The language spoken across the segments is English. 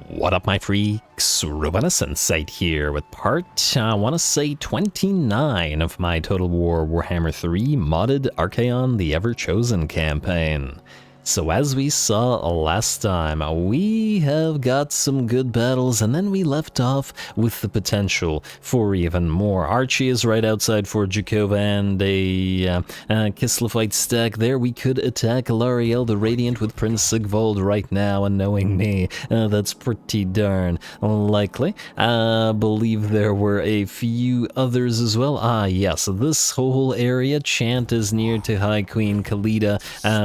What up, my freaks? RuinusInsight here with part, I want to say 29 of my Total War Warhammer 3 modded Archaon the Everchosen campaign. So as we saw last time, we have got some good battles, and then we left off with the potential for even more. Archie is right outside Fort Jakova, and a Kislevite stack there. We could attack Lariel the Radiant with Prince Sigvald right now, and knowing me, that's pretty darn likely. I believe there were a few others as well. Yes, this whole area. Chant is near to High Queen Khalida.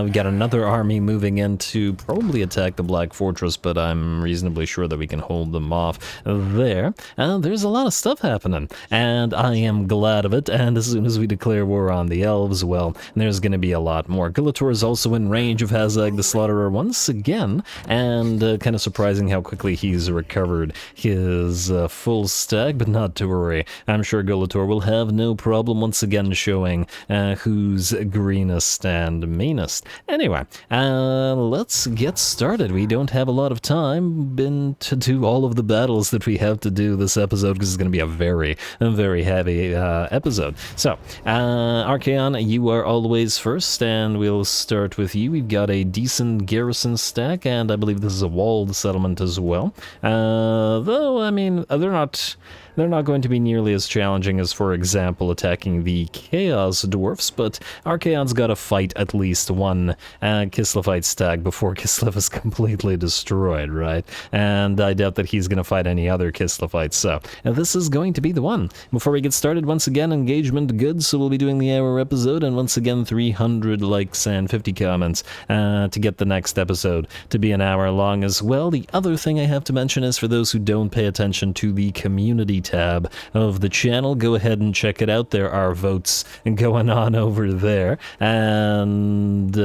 We got another army moving in to probably attack the Black Fortress, but I'm reasonably sure that we can hold them off there. There's a lot of stuff happening, and I am glad of it, and as soon as we declare war on the elves, well, there's going to be a lot more. Gulator is also in range of Hazag the Slaughterer once again, and kind of surprising how quickly he's recovered his full stack, but not to worry. I'm sure Gulator will have no problem once again showing who's greenest and meanest. Anyway, let's get started. We don't have a lot of time to do all of the battles that we have to do this episode, because it's going to be a very heavy episode. So, Archaon, you are always first, and we'll start with you. We've got a decent garrison stack, and I believe this is a walled settlement as well. Though, I mean, they're not going to be nearly as challenging as, for example, attacking the Chaos Dwarfs, but Archaon's got to fight at least one Kislevite stack before Kislev is completely destroyed, right? And I doubt that he's going to fight any other Kislevites, so this is going to be the one. Before we get started, once again, engagement good, so we'll be doing the hour episode, and once again, 300 likes and 50 comments to get the next episode to be an hour long as well. The other thing I have to mention is, for those who don't pay attention to the community tab of the channel, go ahead and check it out. There are votes going on over there, and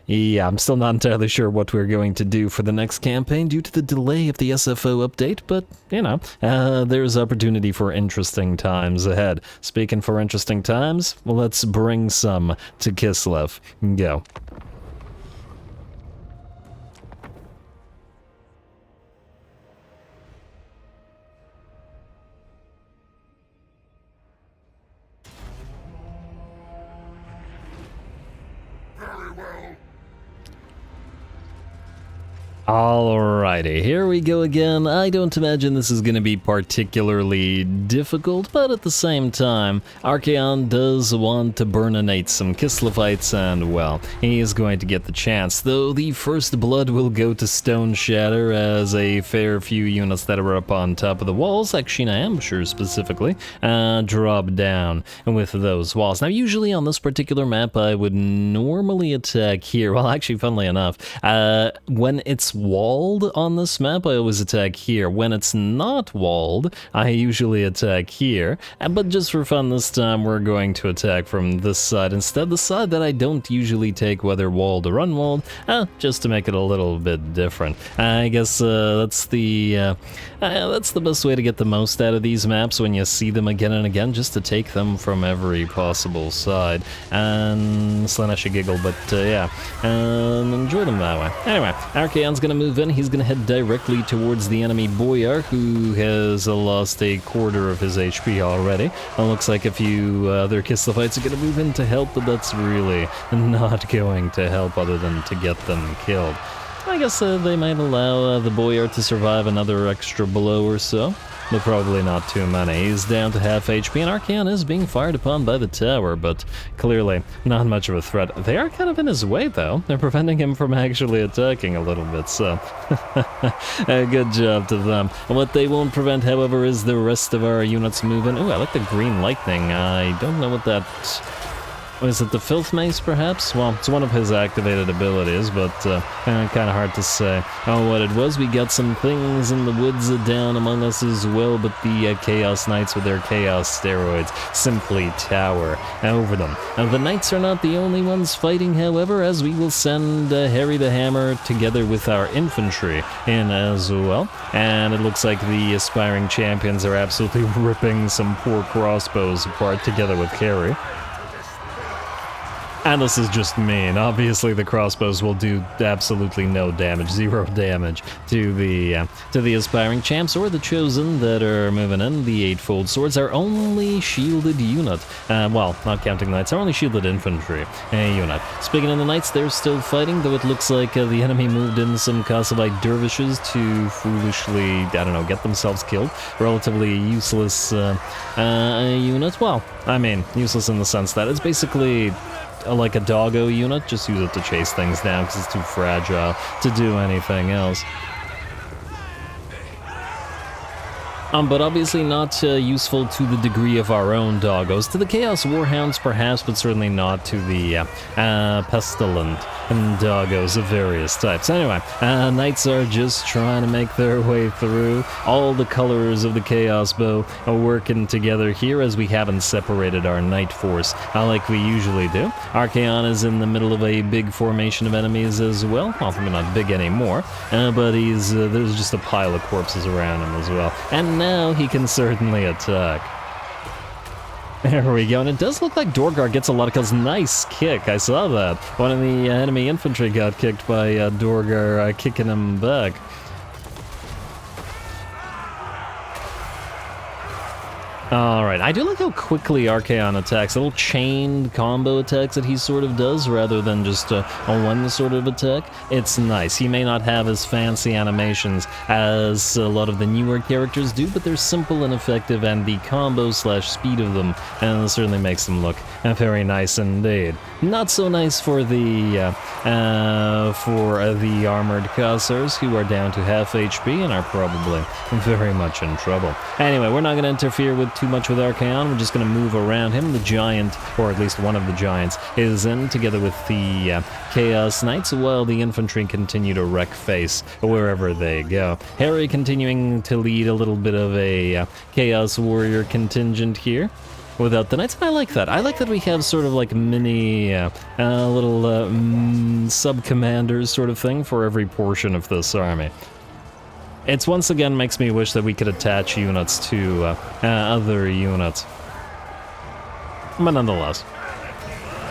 yeah, I'm still not entirely sure what we're going to do for the next campaign due to the delay of the SFO update, but, you know, there's opportunity for interesting times ahead. Speaking for interesting times, well, let's bring some to Kislev. Go. Alrighty, here we go again. I don't imagine this is going to be particularly difficult, but at the same time, Archaon does want to burninate some Kislevites, and, well, he is going to get the chance, though the first blood will go to Stone Shatter, as a fair few units that are up on top of the walls, actually, I am sure specifically, drop down with those walls. Now, usually on this particular map, I would normally attack here. Well, actually, funnily enough, when it's walled on this map, I always attack here. When it's not walled, I usually attack here. But just for fun this time, we're going to attack from this side instead, the side that I don't usually take, whether walled or unwalled, just to make it a little bit different. I guess that's the best way to get the most out of these maps when you see them again and again, just to take them from every possible side. And Slanesh a giggle, but yeah, enjoy them that way. Anyway, Archaon's gonna move in. He's gonna head directly towards the enemy Boyar, who has lost a quarter of his HP already. It looks like a few other Kislevites are gonna move in to help, but that's really not going to help other than to get them killed. I guess they might allow the Boyar to survive another extra blow or so, but probably not too many. He's down to half HP, and Archaon is being fired upon by the tower, but clearly not much of a threat. They are kind of in his way, though. They're preventing him from actually attacking a little bit, so good job to them. What they won't prevent, however, is the rest of our units moving. Ooh, I like the green lightning. I don't know what that... is it the Filth Mace, perhaps? Well, it's one of his activated abilities, but kind of hard to say what it was. We got some things in the woods down among us as well, but the Chaos Knights with their Chaos Steroids simply tower over them. The Knights are not the only ones fighting, however, as we will send Harry the Hammer together with our infantry in as well. And it looks like the aspiring champions are absolutely ripping some poor crossbows apart together with Harry. And this is just mean. Obviously, the crossbows will do absolutely no damage, 0 damage to the aspiring champs or the chosen that are moving in. The eightfold swords are only shielded unit. Well, not counting knights, are only shielded infantry unit. Speaking of the knights, they're still fighting, though it looks like the enemy moved in some Kossovite dervishes to foolishly, I don't know, get themselves killed. Relatively useless unit. Well, I mean, useless in the sense that it's basically like a doggo unit, just use it to chase things down because it's too fragile to do anything else. But obviously not useful to the degree of our own doggos. To the Chaos Warhounds perhaps, but certainly not to the pestilent doggos of various types. Anyway, knights are just trying to make their way through. All the colors of the Chaos Bow are working together here as we haven't separated our knight force like we usually do. Archaon is in the middle of a big formation of enemies as well. Well, maybe not big anymore, but there's just a pile of corpses around him as well. And now he can certainly attack. There we go, and it does look like Dorgar gets a lot of kills. Nice kick, I saw that. One of the enemy infantry got kicked by Dorgar kicking him back. Alright, I do like how quickly Archaon attacks. Little chained combo attacks that he sort of does, rather than just a one sort of attack. It's nice. He may not have as fancy animations as a lot of the newer characters do, but they're simple and effective, and the combo slash speed of them certainly makes them look very nice indeed. Not so nice for the armored Cossars, who are down to half HP and are probably very much in trouble. Anyway, we're not going to interfere with too much with Archaon. We're just going to move around him. The giant, or at least one of the giants, is in together with the Chaos Knights, while the infantry continue to wreck face wherever they go. Harry continuing to lead a little bit of a Chaos Warrior contingent here without the knights, and I like that. I like that we have sort of like mini little sub-commanders sort of thing for every portion of this army. It's once again makes me wish that we could attach units to other units. But nonetheless.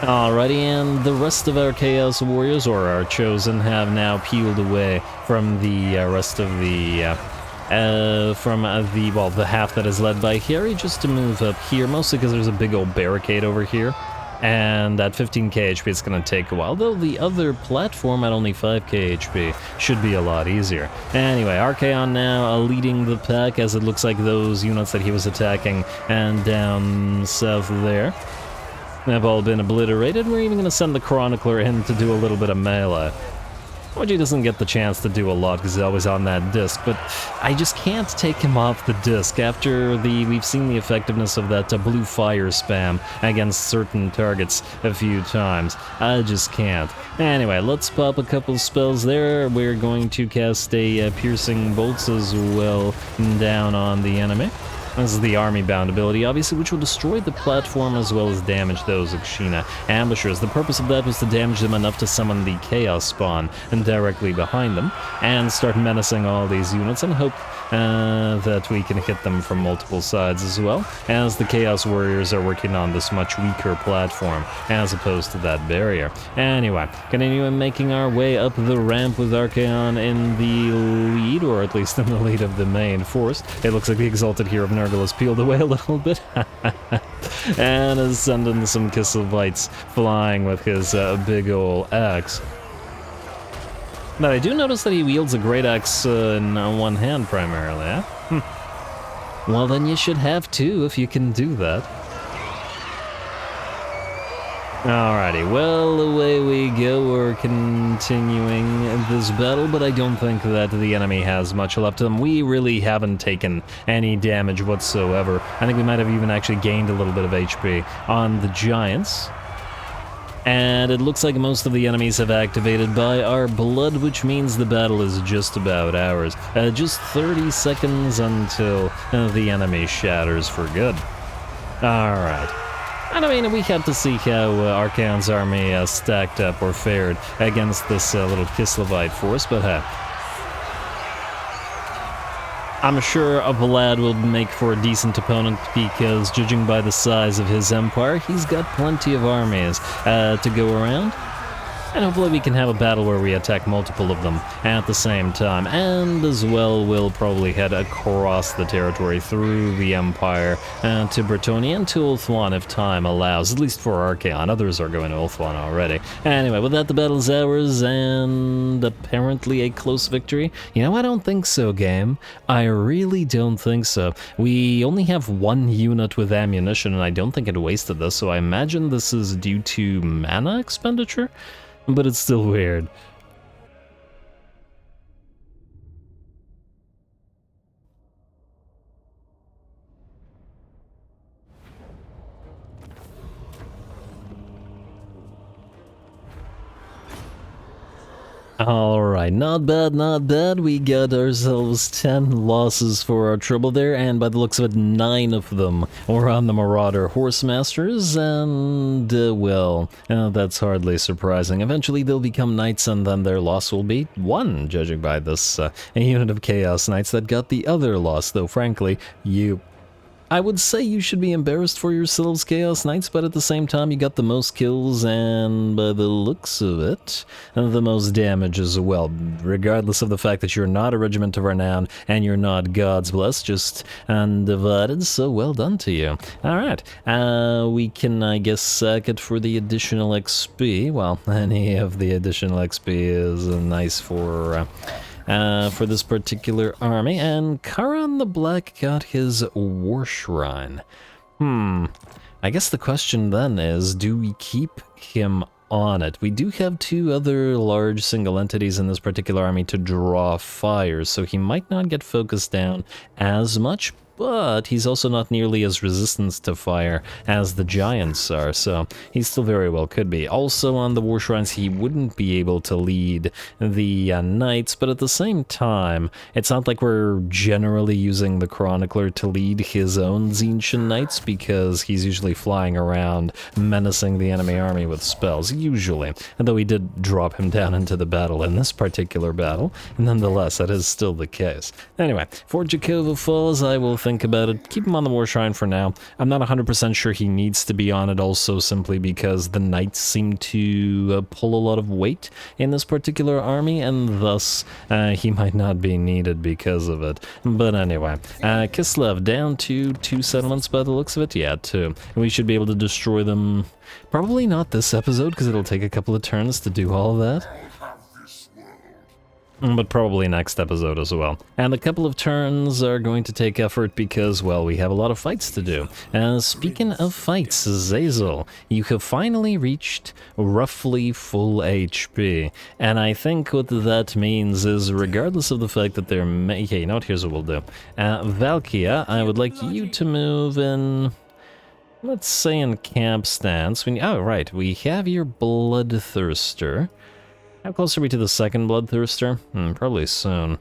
Alrighty, and the rest of our Chaos Warriors, or our Chosen, have now peeled away from the rest of the the half that is led by Harry, just to move up here, mostly because there's a big old barricade over here. And at 15k HP it's going to take a while, though the other platform at only 5k HP should be a lot easier. Anyway, Archaon now leading the pack, as it looks like those units that he was attacking and down south there have all been obliterated. We're even going to send the Chronicler in to do a little bit of melee. Which he doesn't get the chance to do a lot because he's always on that disc, but I just can't take him off the disc after we've seen the effectiveness of that blue fire spam against certain targets a few times. I just can't. Anyway, let's pop a couple spells there. We're going to cast a piercing bolts as well down on the enemy. This is the army-bound ability, obviously, which will destroy the platform as well as damage those Akshina ambushers. The purpose of that was to damage them enough to summon the Chaos Spawn and directly behind them, and start menacing all these units, and hope that we can hit them from multiple sides as well, as the Chaos Warriors are working on this much weaker platform, as opposed to that barrier. Anyway, continuing making our way up the ramp with Archaon in the lead, or at least in the lead of the main force. It looks like the Exalted Hero of Nurgle has peeled away a little bit, and is sending some Kislevites flying with his big ol' axe. But I do notice that he wields a great axe in one hand primarily, eh? Well, then you should have two if you can do that. Alrighty, well, away we go. We're continuing this battle, but I don't think that the enemy has much left of them. We really haven't taken any damage whatsoever. I think we might have even actually gained a little bit of HP on the giants. And it looks like most of the enemies have activated by our blood, which means the battle is just about ours. Just 30 seconds until the enemy shatters for good. Alright. And I mean, we have to see how Archaon's army stacked up or fared against this little Kislevite force, but I'm sure Vlad will make for a decent opponent because, judging by the size of his empire, he's got plenty of armies to go around. And hopefully we can have a battle where we attack multiple of them at the same time. And as well, we'll probably head across the territory through the Empire to Bretonnia and to Ulthuan if time allows, at least for Archaon. Others are going to Ulthuan already. Anyway, with that, the battle's ours and apparently a close victory. You know, I don't think so, game. I really don't think so. We only have one unit with ammunition, and I don't think it wasted this, so I imagine this is due to mana expenditure? But it's still weird. Alright, not bad, not bad. We got ourselves 10 losses for our trouble there, and by the looks of it, 9 of them were on the Marauder Horsemasters, and, well, that's hardly surprising. Eventually they'll become Knights, and then their loss will be 1, judging by this a unit of Chaos Knights that got the other loss, though frankly, I would say you should be embarrassed for yourselves, Chaos Knights, but at the same time you got the most kills and, by the looks of it, the most damage as well, regardless of the fact that you're not a Regiment of Renown and you're not God's Blessed, just undivided, so well done to you. Alright, we can, I guess, sack it for the additional XP. Well, any of the additional XP is nice for this particular army, and Karan the Black got his War Shrine. I guess the question then is, do we keep him on it? We do have 2 other large single entities in this particular army to draw fire, so he might not get focused down as much, but he's also not nearly as resistant to fire as the giants are, so he still very well could be. Also on the War Shrines, he wouldn't be able to lead the knights, but at the same time, it's not like we're generally using the Chronicler to lead his own Tzeentch knights, because he's usually flying around menacing the enemy army with spells, usually. And though we did drop him down into the battle in this particular battle, nonetheless, that is still the case. Anyway, for Jakova Falls, I will think about it. Keep him on the War Shrine for now. I'm not 100% sure he needs to be on it, also simply because the knights seem to pull a lot of weight in this particular army, and thus he might not be needed because of it. But anyway, Kislev down to 2 settlements by the looks of it. Yeah, 2. We should be able to destroy them. Probably not this episode, because it'll take a couple of turns to do all of that. But probably next episode as well. And a couple of turns are going to take effort because, well, we have a lot of fights to do. Speaking of fights, Zazel, you have finally reached roughly full HP. And I think what that means is, regardless of the fact that they're... Okay, you know what? Here's what we'll do. Valkia, I would like you to move in... Let's say in camp stance. Oh, right. We have your Bloodthirster. How close are we to the second Bloodthirster? Probably soon.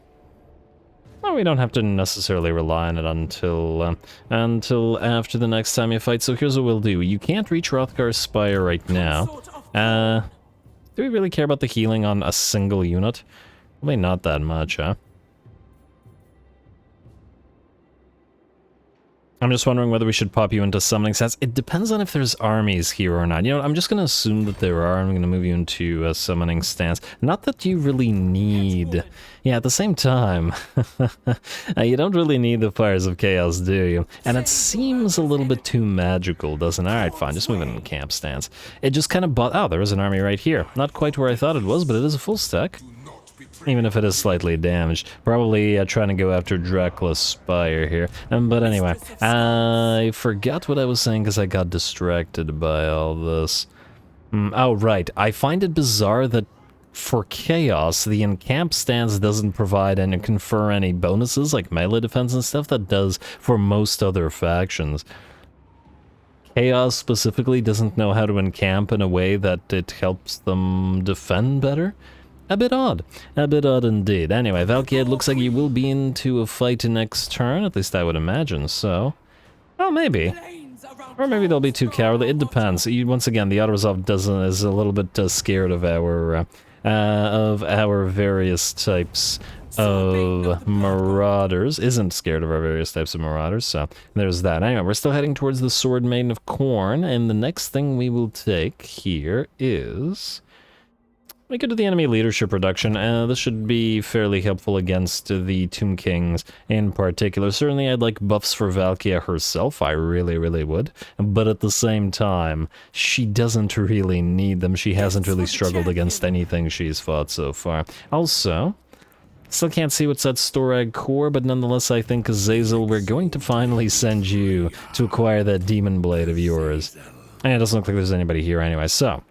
Well, we don't have to necessarily rely on it until after the next time you fight, so here's what we'll do. You can't reach Hrothgar's Spire right now. Do we really care about the healing on a single unit? Probably not that much, huh? I'm just wondering whether we should pop you into summoning stance. It depends on if there's armies here or not. You know, I'm just going to assume that there are. I'm going to move you into a summoning stance. Not that you really need... Yeah, at the same time, you don't really need the Fires of Chaos, do you? And it seems a little bit too magical, doesn't it? Alright, fine, just move it in camp stance. It just kind of... Oh, there is an army right here. Not quite where I thought it was, but it is a full stack. Even if it is slightly damaged. Probably trying to go after Dracula's Spire here. But anyway, I forgot what I was saying because I got distracted by all this. Oh, right. I find it bizarre that for Chaos, the encamp stance doesn't provide and confer any bonuses like melee defense and stuff that does for most other factions. Chaos specifically doesn't know how to encamp in a way that it helps them defend better. A bit odd indeed. Anyway, Valkia, it looks like you will be into a fight next turn, at least I would imagine so. Well, maybe. Or maybe they'll be too cowardly, it depends. Once again, the Autorezov is a little bit scared of our various types of marauders, isn't scared of our various types of marauders, so there's that. Anyway, we're still heading towards the Sword Maiden of Khorne, and the next thing we will take here is... we go to the enemy leadership reduction. This should be fairly helpful against the Tomb Kings in particular. Certainly I'd like buffs for Valkia herself, I really, really would. But at the same time, she doesn't really need them. She hasn't really struggled against anything she's fought so far. Also, still can't see what's at Storag Core, but nonetheless I think, Azazel, we're going to finally send you to acquire that Demon Blade of yours. And it doesn't look like there's anybody here anyway, so...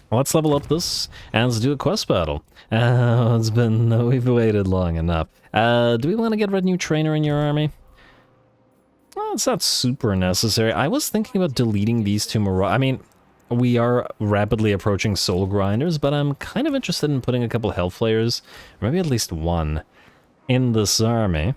let's level up this, and let's do a quest battle. We've waited long enough. Do we want to get a new trainer in your army? Well, it's not super necessary. I was thinking about deleting these two I mean, we are rapidly approaching Soul Grinders, but I'm kind of interested in putting a couple Hellflayers, maybe at least one, in this army,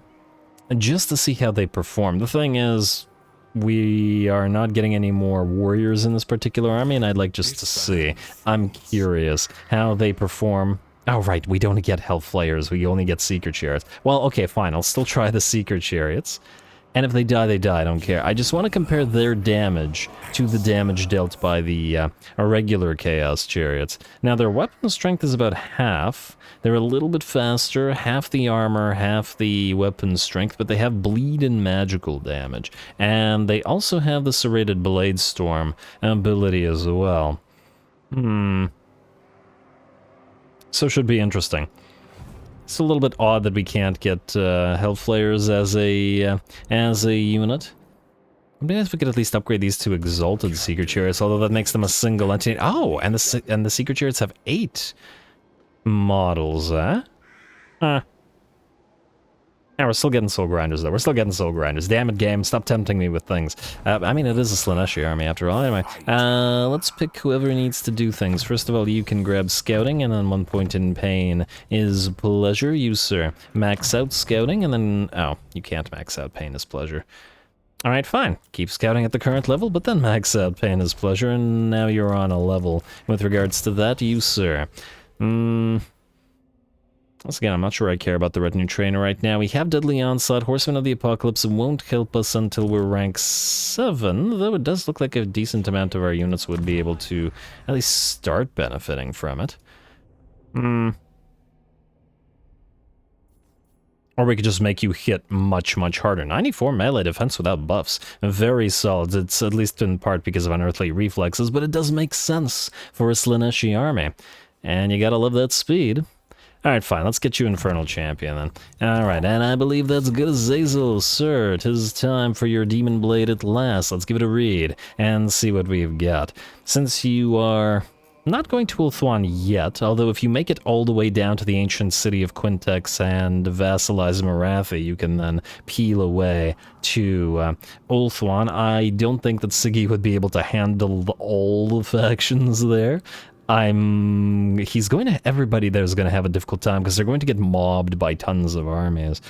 just to see how they perform. The thing is, we are not getting any more warriors in this particular army, and I'd like just to see. I'm curious how they perform. Oh, right, we don't get Hellflayers, we only get Seeker Chariots. Well, okay, fine, I'll still try the Seeker Chariots. And if they die, they die, I don't care. I just want to compare their damage to the damage dealt by the regular Chaos Chariots. Now, their weapon strength is about half. They're a little bit faster, half the armor, half the weapon strength, but they have bleed and magical damage. And they also have the Serrated Blade Storm ability as well. So it should be interesting. It's a little bit odd that we can't get Hellflayers as a unit. Maybe if we could at least upgrade these to Exalted Seeker Chariots, although that makes them a single entity. Oh, and the Seeker Chariots have 8 models, eh? Huh. Yeah, we're still getting Soul Grinders, though. We're still getting Soul Grinders. Damn it, game. Stop tempting me with things. I mean, it is a Slaaneshi army, after all. Anyway, let's pick whoever needs to do things. First of all, you can grab Scouting, and then 1 point in Pain is Pleasure. You, sir. Max out Scouting, and then... oh, you can't max out Pain is Pleasure. Alright, fine. Keep Scouting at the current level, but then max out Pain is Pleasure, and now you're on a level with regards to that. You, sir. Once again, I'm not sure I care about the Retinue Trainer right now. We have Deadly Onslaught. Horsemen of the Apocalypse won't help us until we're rank 7, though it does look like a decent amount of our units would be able to at least start benefiting from it. Or we could just make you hit much, much harder. 94 melee defense without buffs. Very solid. It's at least in part because of unearthly reflexes, but it does make sense for a Slaaneshi army. And you gotta love that speed. Alright, fine, let's get you Infernal Champion then. Alright, and I believe that's good as Azazel, sir. 'Tis time for your Demon Blade at last. Let's give it a read and see what we've got. Since you are not going to Ulthuan yet, although if you make it all the way down to the ancient city of Quintex and vassalize Marathi, you can then peel away to Ulthuan. I don't think that Siggy would be able to handle all the factions there. Everybody there's going to have a difficult time because they're going to get mobbed by tons of armies.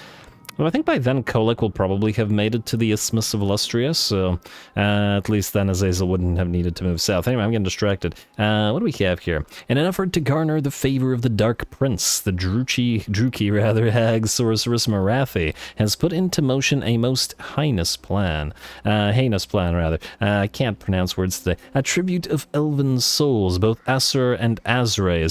Well, I think by then Kolek will probably have made it to the Isthmus of Illustria, so at least then Azazel wouldn't have needed to move south. Anyway, I'm getting distracted. What do we have here? In an effort to garner the favor of the Dark Prince, the Druki Hag Sorceress Marathi has put into motion a most heinous plan. I can't pronounce words today. A tribute of elven souls, both Asur and Azrae,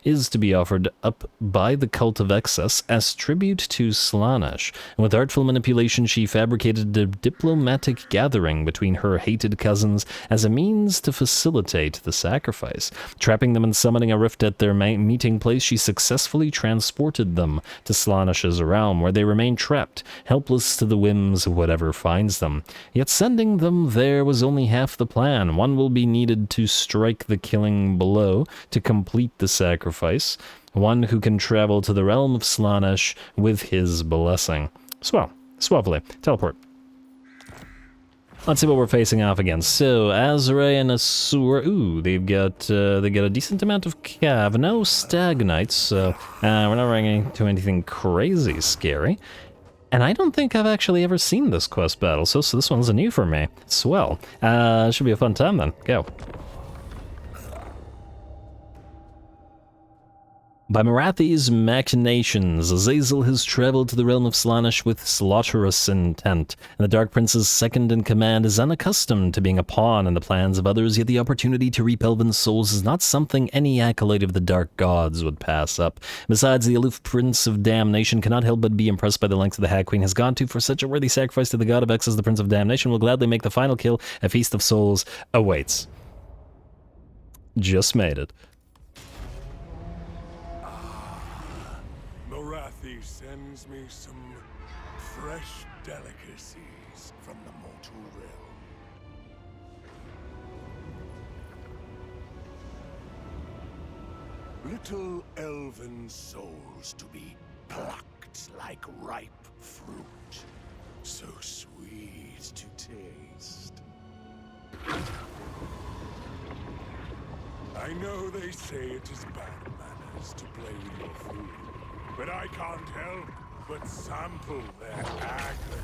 is to be offered up by the Cult of Excess as tribute to Slaanesh. With artful manipulation, she fabricated a diplomatic gathering between her hated cousins as a means to facilitate the sacrifice. Trapping them and summoning a rift at their meeting place, she successfully transported them to Slaanesh's realm, where they remain trapped, helpless to the whims of whatever finds them. Yet sending them there was only half the plan. One will be needed to strike the killing blow to complete the sacrifice. One who can travel to the realm of Slaanesh with his blessing. Swell. Suavely. Teleport. Let's see what we're facing off against. So, Azrae and Asur. Ooh, they got a decent amount of cav. No stagnites, so we're not running into anything crazy scary. And I don't think I've actually ever seen this quest battle, so this one's new for me. Swell. Should be a fun time then. Go. By Marathi's machinations, Azazel has traveled to the realm of Slaanesh with slaughterous intent, and the Dark Prince's second-in-command is unaccustomed to being a pawn in the plans of others, yet the opportunity to reap elven souls is not something any accolade of the Dark Gods would pass up. Besides, the aloof Prince of Damnation cannot help but be impressed by the lengths the Hag Queen has gone to for such a worthy sacrifice to the God of X as the Prince of Damnation will gladly make the final kill. A feast of souls awaits. Just made it. Marathi sends me some fresh delicacies from the mortal realm. Little elven souls to be plucked like ripe fruit, so sweet to taste. I know they say it is bad manners to play with your food, but I can't help but sample their agony.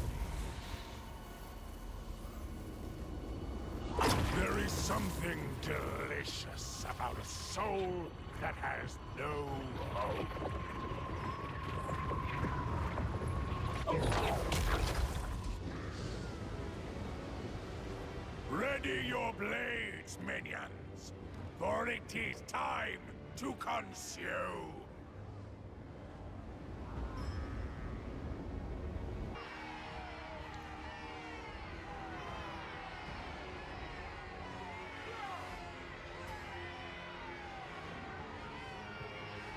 There is something delicious about a soul that has no hope. Ready your blades, minions, for it is time to consume.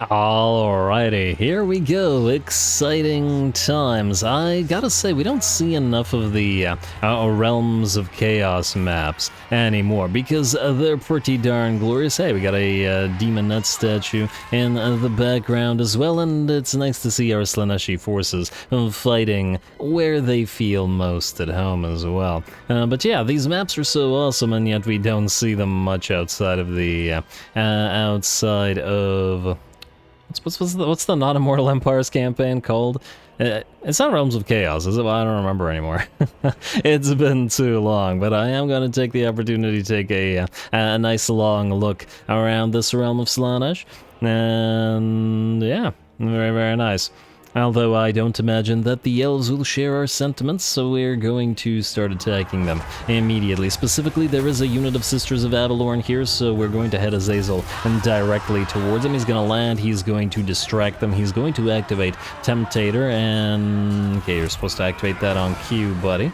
Alrighty, here we go. Exciting times. I gotta say, we don't see enough of the Realms of Chaos maps anymore because they're pretty darn glorious. Hey, we got a Demonette statue in the background as well, and it's nice to see our Slaaneshi forces fighting where they feel most at home as well. But yeah, these maps are so awesome, and yet we don't see them much outside of the What's the not Immortal Empires campaign called? It's not Realms of Chaos, is it? Well, I don't remember anymore. It's been too long, but I am going to take the opportunity to take a nice long look around this realm of Slaanesh. And yeah, very, very nice. Although I don't imagine that the elves will share our sentiments, so we're going to start attacking them immediately. Specifically, there is a unit of Sisters of Avalorn here, so we're going to head Azazel and directly towards him. He's going to land, he's going to distract them, he's going to activate Temptator, and... okay, you're supposed to activate that on cue, buddy.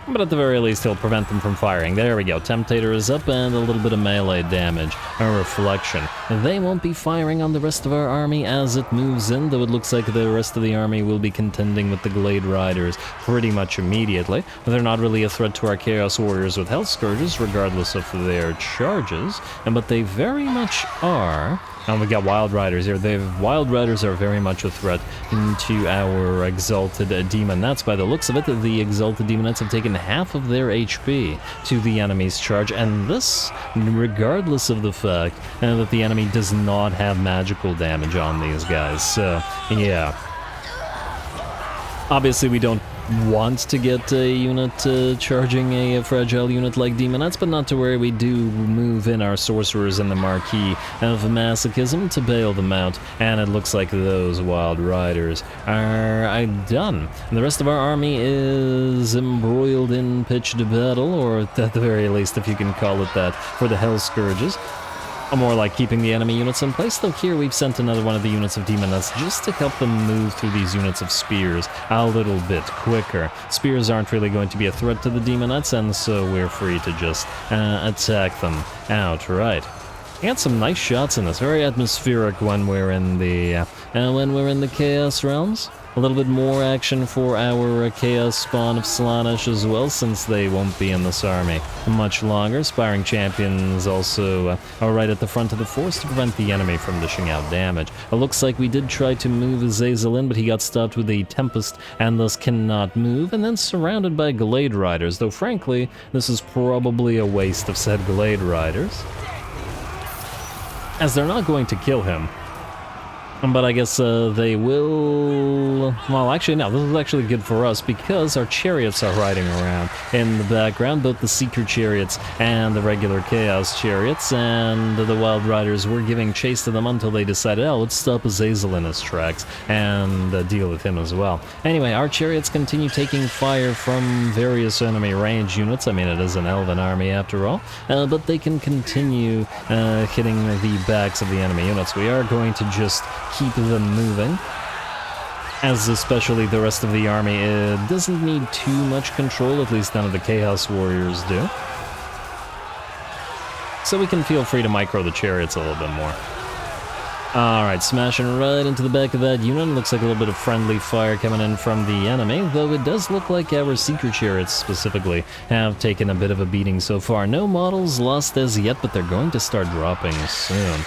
But at the very least, he'll prevent them from firing. There we go. Temptator is up, and a little bit of melee damage. A reflection. They won't be firing on the rest of our army as it moves in, though it looks like the rest of the army will be contending with the Glade Riders pretty much immediately. They're not really a threat to our Chaos Warriors with Health Scourges, regardless of their charges, but they very much are. And we got Wild Riders here. Wild Riders are very much a threat to our Exalted Demonettes. By the looks of it, the Exalted Demonettes have taken half of their HP to the enemy's charge, and this regardless of the fact that the enemy does not have magical damage on these guys. So, yeah. Obviously, we don't want to get a unit charging a fragile unit like Demonettes, but not to worry, we do move in our sorcerers in the Marquee of Masochism to bail them out, and it looks like those Wild Riders are done. And the rest of our army is embroiled in pitched battle, or at the very least, if you can call it that, for the Hell Scourges. Or more like keeping the enemy units in place, though here we've sent another one of the units of Demonettes just to help them move through these units of Spears a little bit quicker. Spears aren't really going to be a threat to the Demonettes, and so we're free to just attack them outright. We got some nice shots in this, very atmospheric when we're in the Chaos Realms. A little bit more action for our Chaos spawn of Slaanesh as well, since they won't be in this army much longer. Spiring Champions also are right at the front of the force to prevent the enemy from dishing out damage. It looks like we did try to move Azazel in, but he got stopped with a Tempest and thus cannot move, and then surrounded by Glade Riders, though frankly, this is probably a waste of said Glade Riders, as they're not going to kill him. But I guess they will... Well, actually, no, this is actually good for us because our chariots are riding around in the background, both the Seeker chariots and the regular Chaos chariots, and the Wild Riders were giving chase to them until they decided, oh, let's stop Azazel in his tracks and deal with him as well. Anyway, our chariots continue taking fire from various enemy range units. I mean, it is an elven army after all, but they can continue hitting the backs of the enemy units. We are going to just keep them moving, as especially the rest of the army doesn't need too much control, at least none of the Chaos Warriors do. So we can feel free to micro the chariots a little bit more. Alright, smashing right into the back of that unit. Looks like a little bit of friendly fire coming in from the enemy, though it does look like our Seeker chariots specifically have taken a bit of a beating so far. No models lost as yet, but they're going to start dropping soon.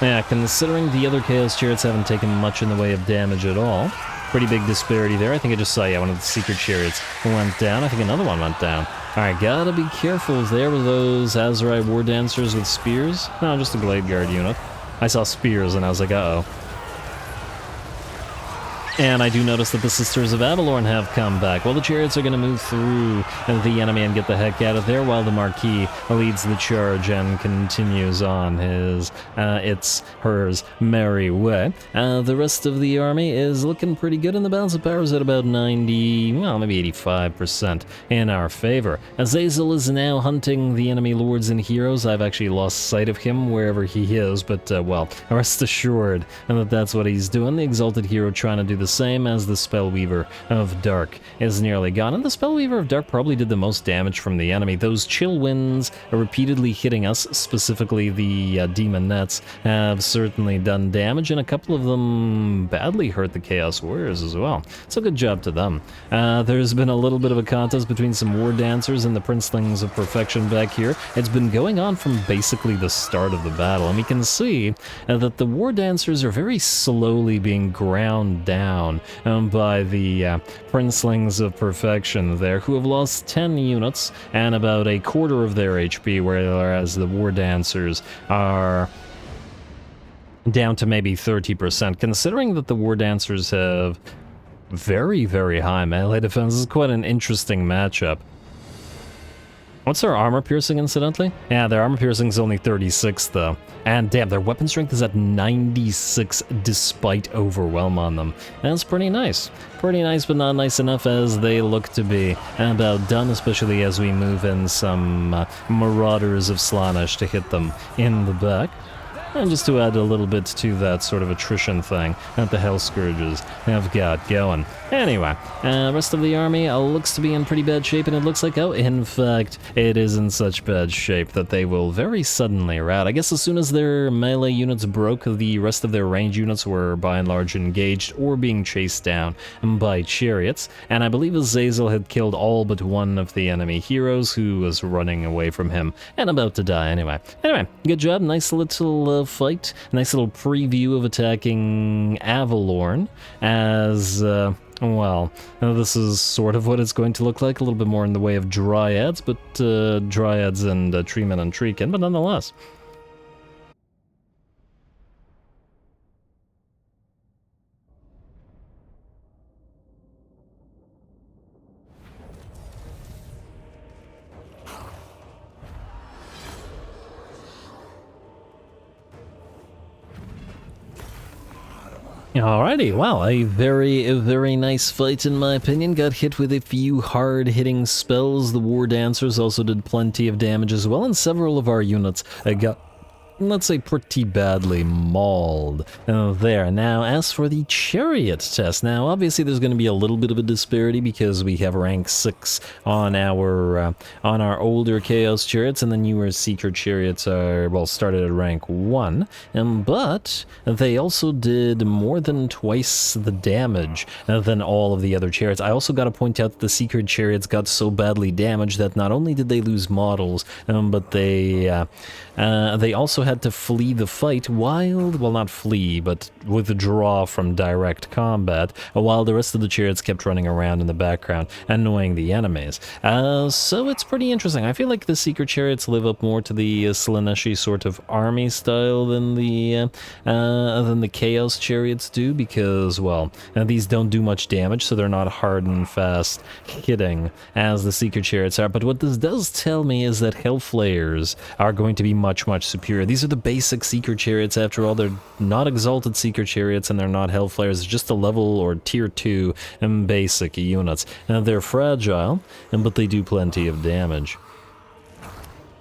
Yeah, considering the other Chaos chariots haven't taken much in the way of damage at all. Pretty big disparity there. I think I just saw, yeah, one of the Seeker chariots went down. I think another one went down. Alright, gotta be careful there with those Azerite War Dancers with spears. No, just a Glade Guard unit. I saw spears and I was like, uh-oh. And I do notice that the Sisters of Avalorn have come back. Well, the chariots are going to move through the enemy and get the heck out of there, while the Marquis leads the charge and continues on his, hers merry way. The rest of the army is looking pretty good, and the balance of power is at about 90, well, maybe 85% in our favor. Azazel is now hunting the enemy lords and heroes. I've actually lost sight of him wherever he is, but, well, rest assured that that's what he's doing. The Exalted Hero trying to do the same, as the Spellweaver of Dark is nearly gone. And the Spellweaver of Dark probably did the most damage from the enemy. Those chill winds are repeatedly hitting us, specifically the Demon Nets, have certainly done damage, and a couple of them badly hurt the Chaos Warriors as well. So good job to them. There's been a little bit of a contest between some War Dancers and the Princelings of Perfection back here. It's been going on from basically the start of the battle, and we can see that the War Dancers are very slowly being ground down by the Princelings of Perfection there, who have lost 10 units and about a quarter of their HP, whereas the War Dancers are down to maybe 30%. Considering that the War Dancers have very, very high melee defense, this is quite an interesting matchup. What's their armor piercing, incidentally? Yeah, their armor piercing is only 36, though. And damn, their weapon strength is at 96 despite overwhelm on them. That's pretty nice. Pretty nice, but not nice enough as they look to be about done, especially as we move in some Marauders of Slaanesh to hit them in the back. And just to add a little bit to that sort of attrition thing that the Hell Scourges have got going. Anyway, rest of the army looks to be in pretty bad shape, and it looks like, oh, in fact, it is in such bad shape that they will very suddenly rout. I guess as soon as their melee units broke, the rest of their range units were by and large engaged or being chased down by chariots, and I believe Azazel had killed all but one of the enemy heroes who was running away from him and about to die anyway. Anyway, good job, nice little fight, nice little preview of attacking Avalorn as, well, this is sort of what it's going to look like, a little bit more in the way of Dryads, but Dryads and Treemen and Treekin, but nonetheless. Alrighty, wow, a very nice fight in my opinion. Got hit with a few hard-hitting spells. The War Dancers also did plenty of damage as well, and several of our units got, let's say, pretty badly mauled there. Now, as for the chariot test, now obviously there's going to be a little bit of a disparity because we have rank 6 on our older Chaos chariots, and the newer Seeker chariots are, well, started at rank 1, but they also did more than twice the damage than all of the other chariots. I also got to point out that the Seeker chariots got so badly damaged that not only did they lose models, but they also had to flee the fight while, well, not flee, but withdraw from direct combat, while the rest of the chariots kept running around in the background, annoying the enemies. So it's pretty interesting. I feel like the Seeker chariots live up more to the Slaaneshi sort of army style than the Chaos chariots do, because, well, these don't do much damage, so they're not hard and fast hitting as the Seeker chariots are. But what this does tell me is that Hellflayers are going to be much, much superior. These are the basic Seeker chariots, after all. They're not exalted Seeker chariots, and they're not Hellflayers. It's just a level or tier 2 basic units. They're fragile, but they do plenty of damage.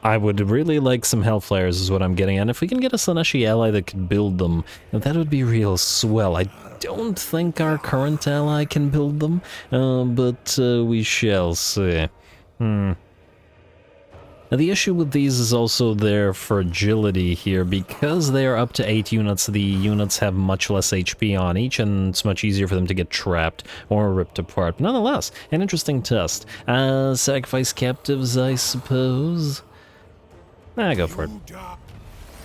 I would really like some Hellflayers is what I'm getting at. If we can get a Slaaneshi ally that could build them, that would be real swell. I don't think our current ally can build them, but we shall see. Now, the issue with these is also their fragility here. Because they are up to 8 units, the units have much less HP on each, and it's much easier for them to get trapped or ripped apart. But nonetheless, an interesting test. Sacrifice captives, I suppose. Go for it.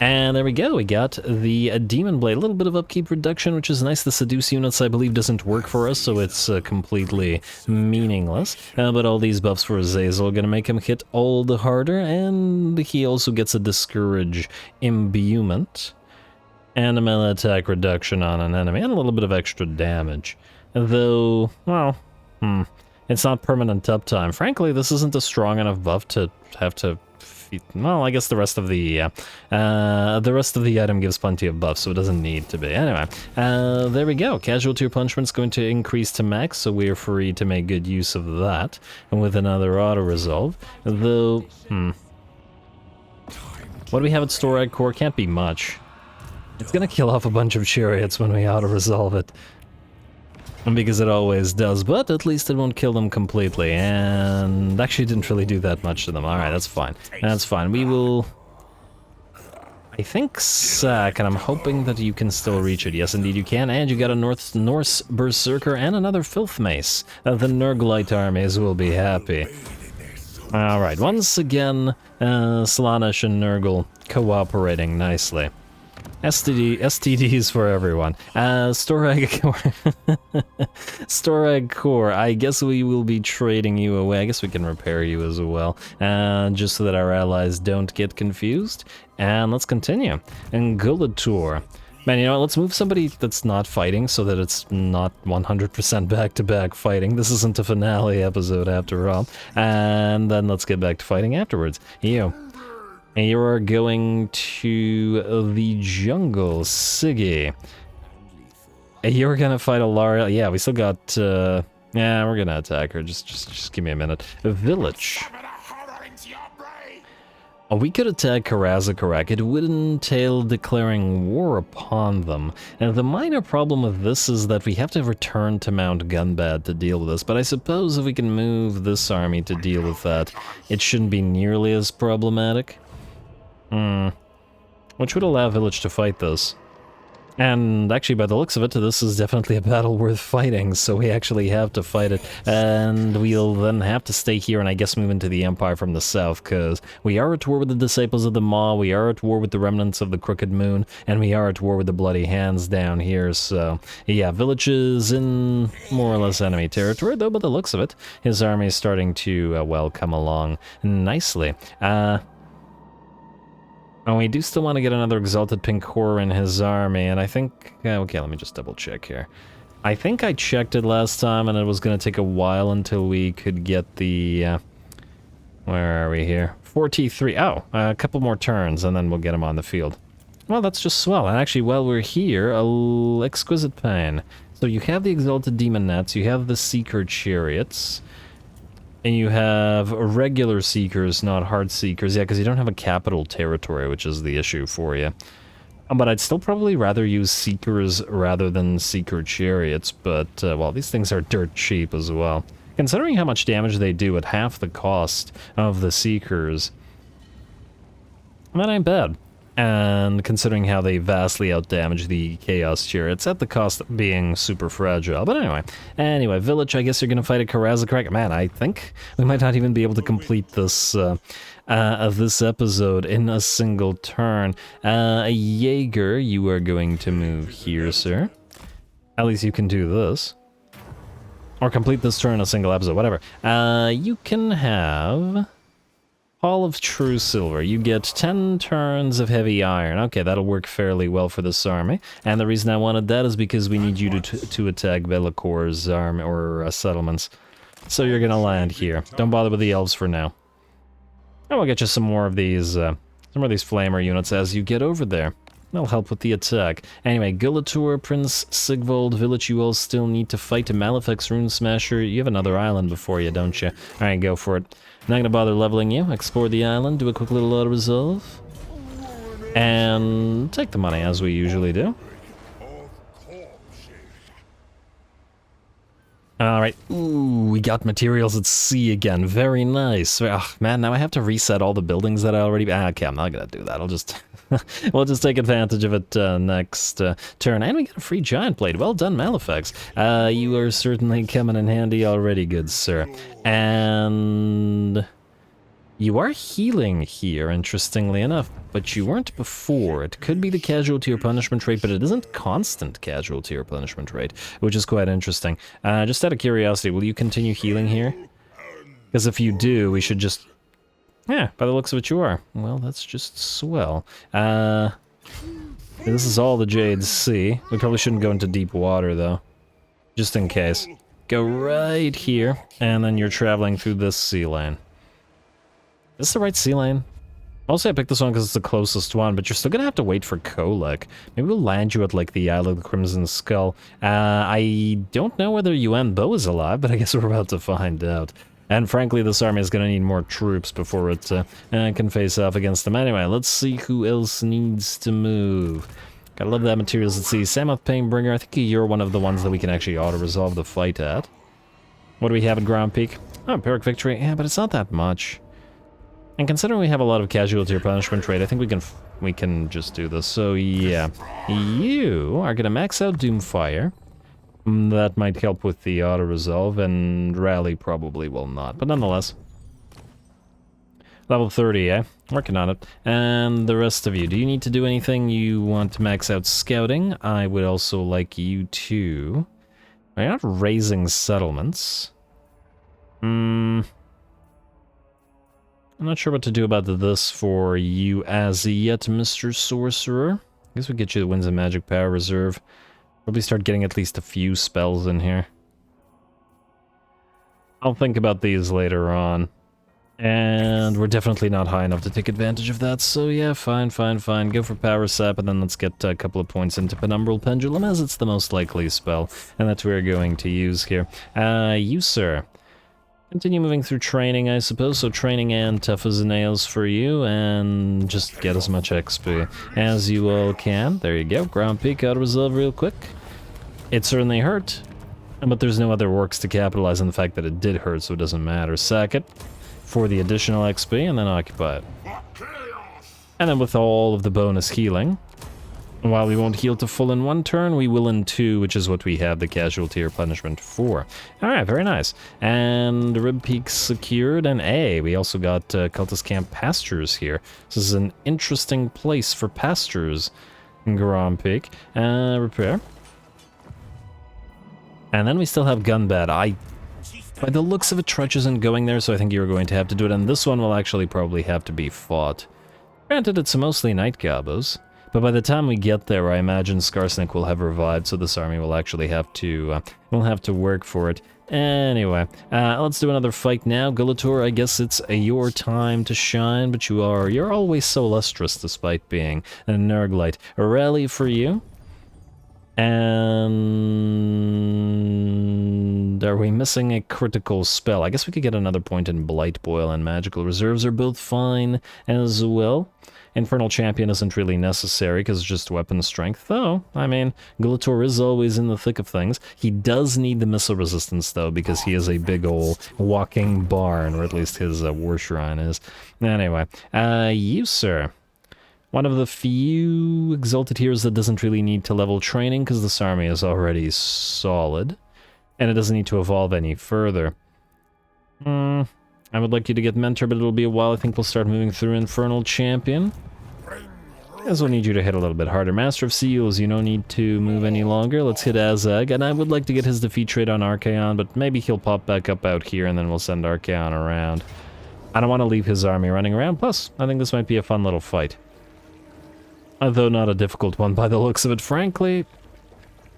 And there we go, we got the Demon Blade. A little bit of upkeep reduction, which is nice. The Seduce units, I believe, doesn't work for us, so it's completely meaningless. But all these buffs for Azazel are going to make him hit all the harder, and he also gets a Discourage imbuement, and a melee attack reduction on an enemy, and a little bit of extra damage. Though, well, it's not permanent uptime. Frankly, this isn't a strong enough buff to have to... Well, I guess the rest of the item gives plenty of buffs, so it doesn't need to be. Anyway, there we go. Casualty replenishment's going to increase to max, so we are free to make good use of that. And with another auto-resolve, though, what do we have at Storag Core? Can't be much. It's gonna kill off a bunch of chariots when we auto-resolve it. Because it always does, but at least it won't kill them completely, and actually didn't really do that much to them. Alright, that's fine. That's fine. We will, I think, sack, and I'm hoping that you can still reach it. Yes, indeed you can, and you got a Norse Berserker and another Filth Mace. The Nurglite armies will be happy. Alright, once again, Slaanesh and Nurgle cooperating nicely. STDs for everyone. Storag Core. Storag Core, I guess we will be trading you away. I guess we can repair you as well, just so that our allies don't get confused. And let's continue. And Gulator. Man, you know what, let's move somebody that's not fighting so that it's not 100% back-to-back fighting. This isn't a finale episode after all. And then let's get back to fighting afterwards. You. And you are going to the jungle, Siggy. You're gonna fight Alaria. Yeah, we still got, yeah, we're gonna attack her. Just give me a minute. A village. Oh, we could attack Karazakarak. It would entail declaring war upon them. And the minor problem with this is that we have to return to Mount Gunbad to deal with this, but I suppose if we can move this army to deal with that, it shouldn't be nearly as problematic. Which would allow Village to fight this. And actually, by the looks of it, this is definitely a battle worth fighting, so we actually have to fight it. And we'll then have to stay here and I guess move into the Empire from the south, because we are at war with the Disciples of the Maw, we are at war with the remnants of the Crooked Moon, and we are at war with the Bloody Hands down here, so... Yeah, Village is in more or less enemy territory, though by the looks of it, his army is starting to, well, come along nicely. And we do still want to get another Exalted Pink Horror in his army, and I think... okay, let me just double check here. I think I checked it last time, and it was going to take a while until we could get the... where are we here? 4T3. Oh, a couple more turns, and then we'll get him on the field. Well, that's just swell. And actually, while we're here, Exquisite Pain. So you have the Exalted Demon Nets, you have the Seeker Chariots... And you have regular Seekers, not hard Seekers. Yeah, because you don't have a capital territory, which is the issue for you. But I'd still probably rather use Seekers rather than Seeker Chariots. But, well, these things are dirt cheap as well. Considering how much damage they do at half the cost of the Seekers, that ain't bad. And considering how they vastly outdamage the Chaos Tier, it's at the cost of being super fragile. But anyway, Village, I guess you're gonna fight a Karazakrak. Man, I think we might not even be able to complete this this episode in a single turn. A Jaeger, you are going to move here, sir. At least you can do this. Or complete this turn in a single episode, whatever. You can have Hall of True Silver. You get 10 turns of heavy iron. Okay, that'll work fairly well for this army. And the reason I wanted that is because we need you to attack Bellacor's army or settlements. So you're gonna land here. Don't bother with the elves for now. And we'll get you some more of these flamer units as you get over there. That'll help with the attack. Anyway, Gulator, Prince Sigvald, Village, you all still need to fight a Malefic's Rune Smasher. You have another island before you, don't you? Alright, go for it. Not gonna bother leveling you. Explore the island, do a quick little auto-resolve. And take the money, as we usually do. Alright, ooh, we got materials at sea again. Very nice. Oh, man, now I have to reset all the buildings that I already... okay, I'm not gonna do that. I'll just... we'll just take advantage of it next turn. And we get a free giant blade. Well done, Malefax. You are certainly coming in handy already, good sir. And... you are healing here, interestingly enough, but you weren't before. It could be the casualty or punishment rate, but it isn't constant casualty or punishment rate, which is quite interesting. Just out of curiosity, will you continue healing here? Because if you do, we should just... yeah, by the looks of it you are. Well, that's just swell. This is all the Jade Sea. We probably shouldn't go into deep water, though. Just in case. Go right here, and then you're traveling through this sea lane. Is this the right sea lane? Mostly I picked this one because it's the closest one, but you're still gonna have to wait for Kolek. Maybe we'll land you at, like, the Isle of the Crimson Skull. I don't know whether Yuan Bo is alive, but I guess we're about to find out. And frankly, this army is gonna need more troops before it can face off against them. Anyway, let's see who else needs to move. Gotta love that materials at sea. Samoth Painbringer, I think you're one of the ones that we can actually auto-resolve the fight at. What do we have at Ground Peak? Oh, Pyrrhic Victory. Yeah, but it's not that much. And considering we have a lot of casualty or punishment rate, I think we can just do this. So yeah, you are gonna max out Doomfire. That might help with the auto-resolve, and Rally probably will not, but nonetheless. Level 30, eh? Working on it. And the rest of you, do you need to do anything? You want to max out Scouting? I would also like you to... You're not raising settlements. I'm not sure what to do about this for you as yet, Mr. Sorcerer. I guess we get you the Winds of Magic Power Reserve. Probably start getting at least a few spells in here. I'll think about these later on. And we're definitely not high enough to take advantage of that, so yeah, fine. Go for Power Sap, and then let's get a couple of points into Penumbral Pendulum, as it's the most likely spell, and that we're going to use here. You, sir. Continue moving through training, I suppose, so training and tough as nails for you, and just get as much XP as you all can. There you go, Ground Peak auto-resolve real quick. It certainly hurt, but there's no other works to capitalize on the fact that it did hurt, so it doesn't matter. Sack it for the additional XP, and then occupy it. And then with all of the bonus healing, while we won't heal to full in one turn, we will in two, which is what we have the casualty or punishment for. Alright, very nice. And Rib Peak secured, and we also got Cultist Camp Pastures here. This is an interesting place for pastures in Grand Peak. Repair. And then we still have Gunbat. By the looks of it, Trudge isn't going there, so I think you're going to have to do it, and this one will actually probably have to be fought. Granted, it's mostly Night Gobos. But by the time we get there, I imagine Skarsnik will have revived, so this army will actually have to, work for it. Anyway, let's do another fight now. Gulator, I guess it's your time to shine, but you're always so lustrous despite being a Nurglite. A rally for you. And are we missing a critical spell? I guess we could get another point in Blight Boil, and Magical Reserves are both fine as well. Infernal Champion isn't really necessary because it's just weapon strength, though. I mean, Gulator is always in the thick of things. He does need the missile resistance, though, because he is a big ol' walking barn, or at least his war shrine is. Anyway, you, sir, One of the few Exalted Heroes that doesn't really need to level training because this army is already solid. And it doesn't need to evolve any further. I would like you to get Mentor, but it'll be a while. I think we'll start moving through Infernal Champion. I also need you to hit a little bit harder. Master of Seals, you don't need to move any longer. Let's hit Azag, and I would like to get his defeat trait on Archaon, but maybe he'll pop back up out here, and then we'll send Archaon around. I don't want to leave his army running around, plus, I think this might be a fun little fight. Although not a difficult one by the looks of it, frankly.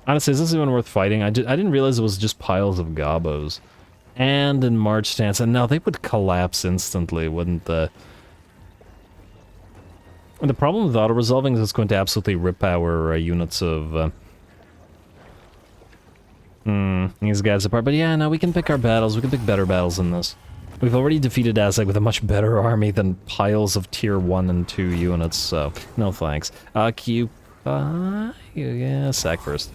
Honestly, is this even worth fighting? I didn't realize it was just piles of gobos. And in March stance, and now they would collapse instantly, wouldn't they? And the problem with auto-resolving is it's going to absolutely rip our units of these guys apart. But yeah, no, we can pick our battles. We can pick better battles than this. We've already defeated Aztec with a much better army than piles of tier 1 and 2 units, so no thanks. Occupy... yeah, sack first.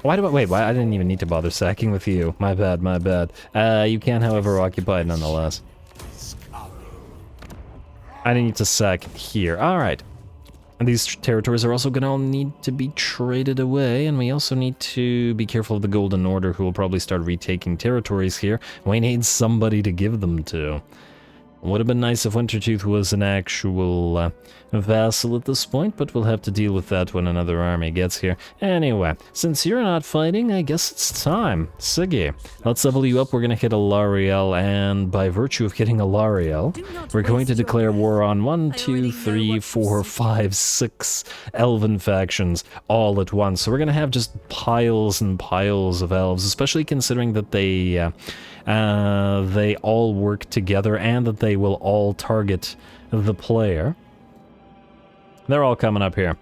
Why do I... wait, why? I didn't even need to bother sacking with you. My bad, my bad. You can, however, occupy nonetheless. I didn't need to sack here. Alright. And these territories are also gonna all need to be traded away, and we also need to be careful of the Golden Order, who will probably start retaking territories here. We need somebody to give them to. Would have been nice if Wintertooth was an actual vassal at this point, but we'll have to deal with that when another army gets here. Anyway, since you're not fighting, I guess it's time. Siggy, let's level you up. We're going to hit Alariel, and by virtue of hitting Alariel, we're going to declare war on 1, 2, 3, 4, 5, 6 elven factions all at once. So we're going to have just piles and piles of elves, especially considering that they all work together and that they will all target the player. They're all coming up here.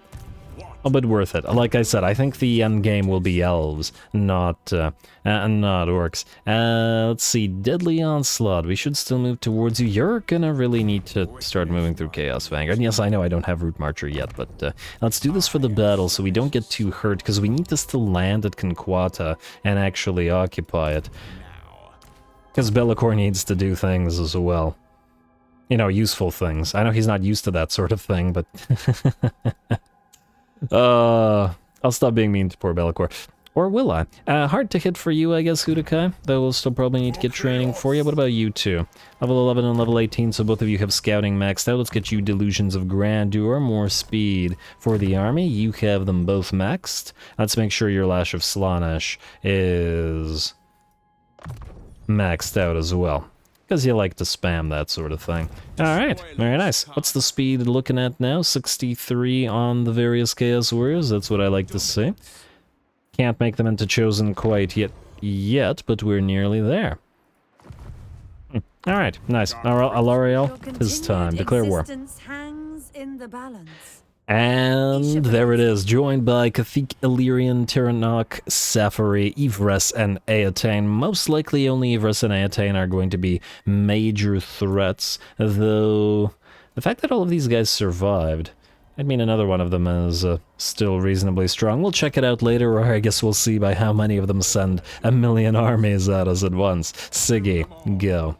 Oh, but worth it. Like I said, I think the end game will be elves, not orcs. Let's see, Deadly Onslaught. We should still move towards you. You're gonna really need to start moving through Chaos Vanguard. And yes, I know I don't have Root Marcher yet, but let's do this for the battle so we don't get too hurt, because we need to still land at Conquata and actually occupy it. Because Be'lakor needs to do things as well. You know, useful things. I know he's not used to that sort of thing, but... I'll stop being mean to poor Be'lakor. Or will I? Hard to hit for you, I guess, Hudakai. Though we'll still probably need to get training for you. What about you two? Level 11 and level 18, so both of you have scouting maxed out. Let's get you Delusions of Grandeur, more speed for the army. You have them both maxed. Let's make sure your Lash of Slaanesh is maxed out as well. Because you like to spam that sort of thing. Alright, very nice. What's the speed looking at now? 63 on the various Chaos Warriors. That's what I like to see. Can't make them into Chosen quite yet, but we're nearly there. Alright, nice. Alariel, it's time. Declare war. And there it is, joined by Cathik, Illyrian, Tyrannoch, Safari, Ivres, and Eataine. Most likely only Ivres and Eataine are going to be major threats, though the fact that all of these guys survived, I mean another one of them is still reasonably strong. We'll check it out later, or I guess we'll see by how many of them send a million armies at us at once. Siggy, go.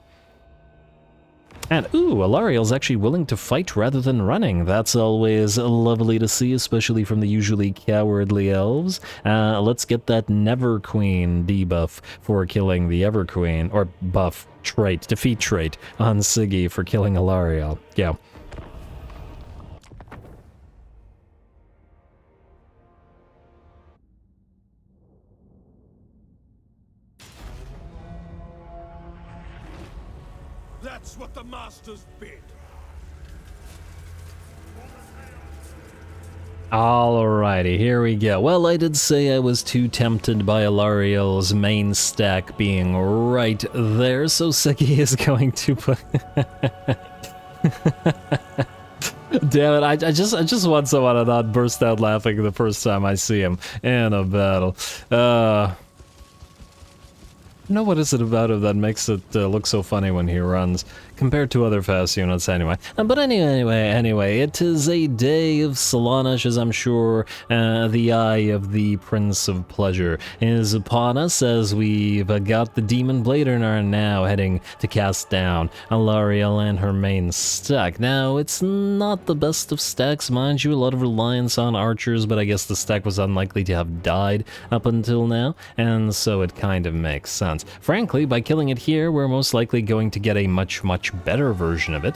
And, ooh, Alariel's actually willing to fight rather than running. That's always lovely to see, especially from the usually cowardly elves. Let's get that Never Queen debuff for killing the Ever Queen, or buff trait, defeat trait, on Siggy for killing Alariel. Yeah. That's what the masters bid. Alrighty, here we go. Well, I did say I was too tempted by Alariel's main stack being right there, so Siggy is going to put... Damn it, I just want someone to not burst out laughing the first time I see him in a battle. Know what is it about him that makes it look so funny when he runs? compared to other fast units anyway. But anyway, it is a day of Slaanesh, as I'm sure the eye of the Prince of Pleasure is upon us, as we've got the Demonblade and are now heading to cast down Alarielle and her main stack. Now, it's not the best of stacks, mind you, a lot of reliance on archers, but I guess the stack was unlikely to have died up until now, and so it kind of makes sense. Frankly, by killing it here, we're most likely going to get a much better version of it,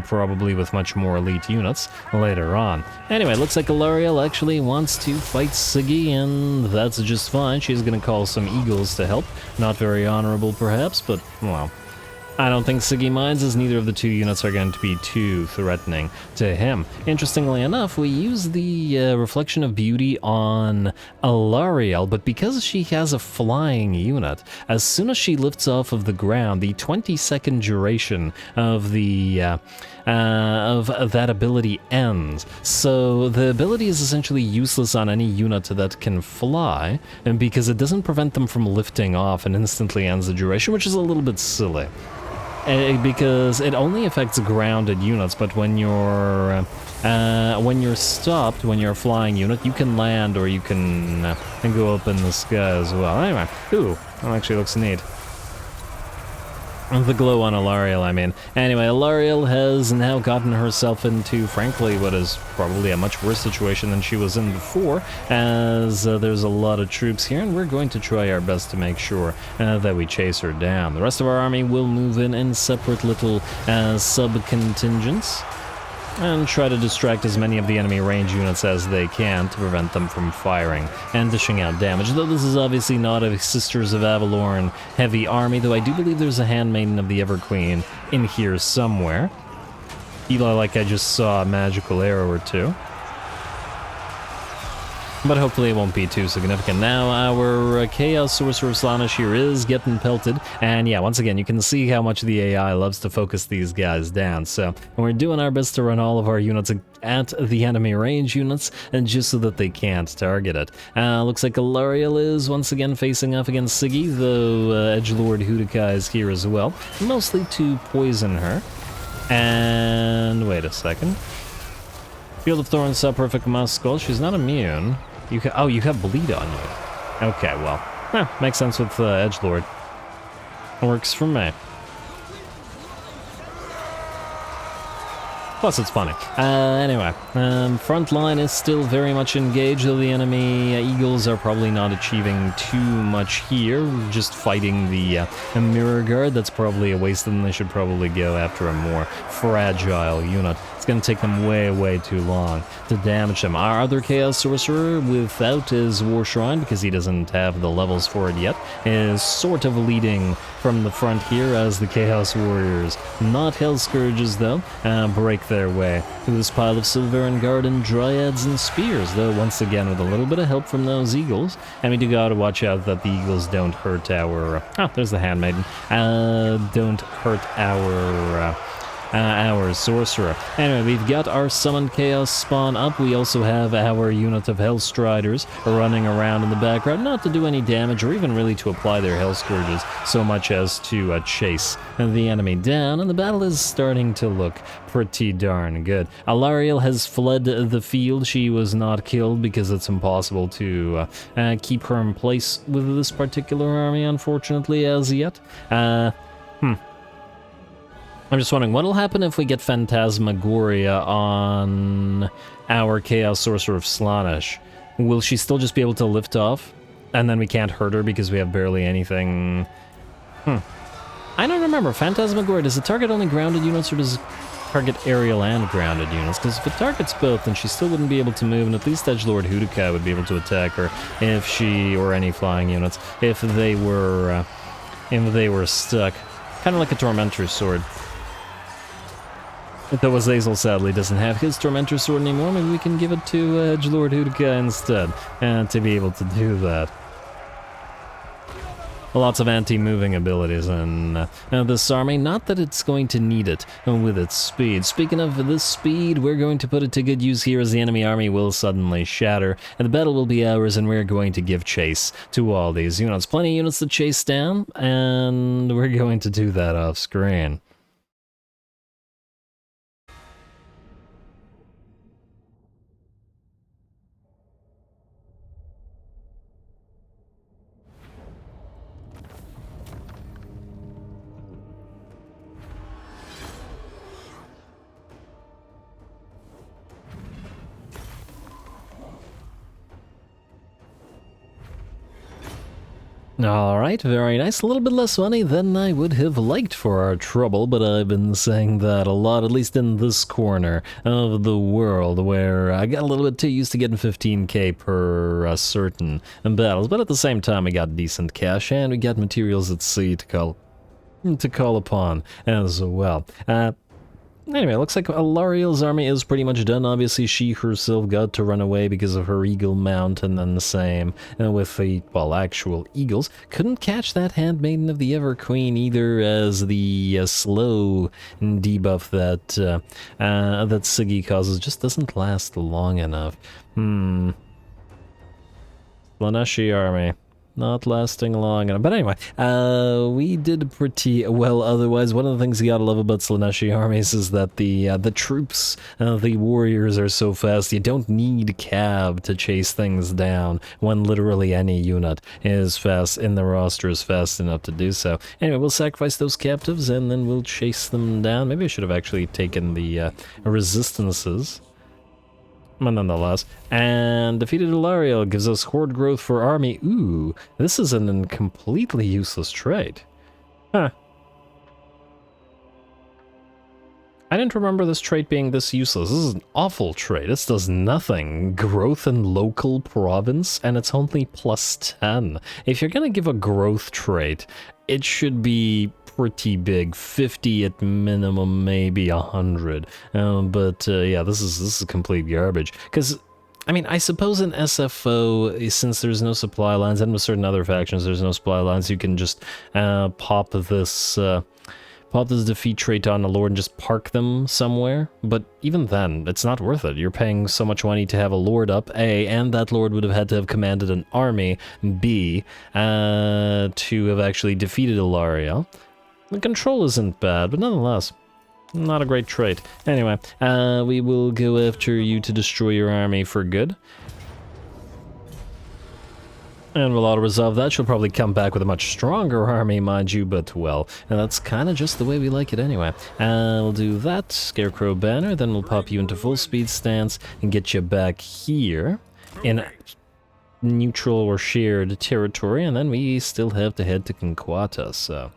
probably with much more elite units later on. Anyway, looks like Alarielle actually wants to fight Siggy, and that's just fine. She's gonna call some eagles to help. Not very honorable, perhaps, but, well, I don't think Siggy minds, as neither of the two units are going to be too threatening to him. Interestingly enough, we use the Reflection of Beauty on Alarielle, but because she has a flying unit, as soon as she lifts off of the ground, the 20-second duration of the of that ability ends. So the ability is essentially useless on any unit that can fly, and because it doesn't prevent them from lifting off and instantly ends the duration, which is a little bit silly. Because it only affects grounded units, but when you're stopped, when you're a flying unit, you can land or you can go up in the sky as well. Anyway, ooh, that actually looks neat. The glow on Alarielle, I mean. Anyway, Alarielle has now gotten herself into, frankly, what is probably a much worse situation than she was in before, as there's a lot of troops here, and we're going to try our best to make sure that we chase her down. The rest of our army will move in separate little sub-contingents, and try to distract as many of the enemy range units as they can to prevent them from firing and dishing out damage. Though this is obviously not a Sisters of Avalorn heavy army, though I do believe there's a Handmaiden of the Everqueen in here somewhere. Eli, like I just saw a magical arrow or two. But hopefully it won't be too significant. Now our Chaos Sorcerer of Slaanesh here is getting pelted, and yeah, once again, you can see how much the AI loves to focus these guys down, so we're doing our best to run all of our units at the enemy range units, and just so that they can't target it. Looks like Alarielle is once again facing off against Siggy, though Edgelord Hudakai is here as well, mostly to poison her. And wait a second. Field of Thorns saw Perfect Mouse Skull. She's not immune. Oh, you have bleed on you. Okay, well, makes sense with Edgelord. Works for me. Plus, it's funny. Anyway, front line is still very much engaged, though the enemy Eagles are probably not achieving too much here. Just fighting the Mirror Guard. That's probably a waste, and they should probably go after a more fragile unit. It's going to take them way too long to damage them. Our other Chaos Sorcerer, without his War Shrine, because he doesn't have the levels for it yet, is sort of leading from the front here as the Chaos Warriors, not Hell Scourges though, break their way through this pile of Silveren Garden Dryads and Spears, though once again with a little bit of help from those Eagles. And we do gotta watch out that the Eagles don't hurt our... there's the Handmaiden. Don't hurt our Sorcerer. Anyway, we've got our Summoned Chaos spawn up. We also have our unit of Hellstriders running around in the background, not to do any damage or even really to apply their Hell Scourges, so much as to chase the enemy down, and the battle is starting to look pretty darn good. Alarielle has fled the field. She was not killed because it's impossible to keep her in place with this particular army, unfortunately, as yet. I'm just wondering, what'll happen if we get Phantasmagoria on our Chaos Sorcerer of Slaanesh? Will she still just be able to lift off? And then we can't hurt her because we have barely anything... I don't remember. Phantasmagoria, does it target only grounded units, or does it target aerial and grounded units? Because if it targets both, then she still wouldn't be able to move, and at least Edgelord Hudakai would be able to attack her if she, or any flying units, if they were stuck. Kind of like a Tormentor's Sword. Though Azazel sadly doesn't have his Tormentor Sword anymore, maybe we can give it to Edgelord Hudakai instead, to be able to do that. Lots of anti-moving abilities in this army, not that it's going to need it with its speed. Speaking of this speed, we're going to put it to good use here as the enemy army will suddenly shatter, and the battle will be ours, and we're going to give chase to all these units. Plenty of units to chase down, and we're going to do that off screen. Alright, very nice. A little bit less money than I would have liked for our trouble, but I've been saying that a lot, at least in this corner of the world, where I got a little bit too used to getting 15k per certain battles, but at the same time we got decent cash, and we got materials at sea to call upon as well. Anyway, looks like Alariel's army is pretty much done. Obviously, she herself got to run away because of her eagle mount, and then the same with the, well, actual eagles. Couldn't catch that Handmaiden of the Everqueen either, as the slow debuff that that Siggy causes just doesn't last long enough. Slaneshi army. Not lasting long enough. But anyway, we did pretty well otherwise. One of the things you gotta love about Slaneshi armies is that the troops, the warriors are so fast, you don't need cav to chase things down when literally any unit is fast in the roster is fast enough to do so. Anyway, we'll sacrifice those captives and then we'll chase them down. Maybe I should have actually taken the resistances. But nonetheless, and defeated Alariel gives us horde growth for army. Ooh, this is a completely useless trait. Huh. I didn't remember this trait being this useless. This is an awful trait. This does nothing. Growth in local province, and it's only +10. If you're gonna give a growth trait, it should be pretty big, 50 at minimum, maybe 100. But yeah, this is complete garbage. Because, I mean, I suppose in SFO, since there's no supply lines, and with certain other factions there's no supply lines, you can just pop this defeat trait on a lord and just park them somewhere. But even then, it's not worth it. You're paying so much money to have a lord up, A, and that lord would have had to have commanded an army, B, to have actually defeated Alariel. The control isn't bad, but nonetheless, not a great trait. Anyway, we will go after you to destroy your army for good. And we'll auto-resolve that. She'll probably come back with a much stronger army, mind you, but well, and that's kind of just the way we like it anyway. We'll do that, Scarecrow Banner, then we'll pop you into full speed stance and get you back here in neutral or shared territory, and then we still have to head to Conquata, so...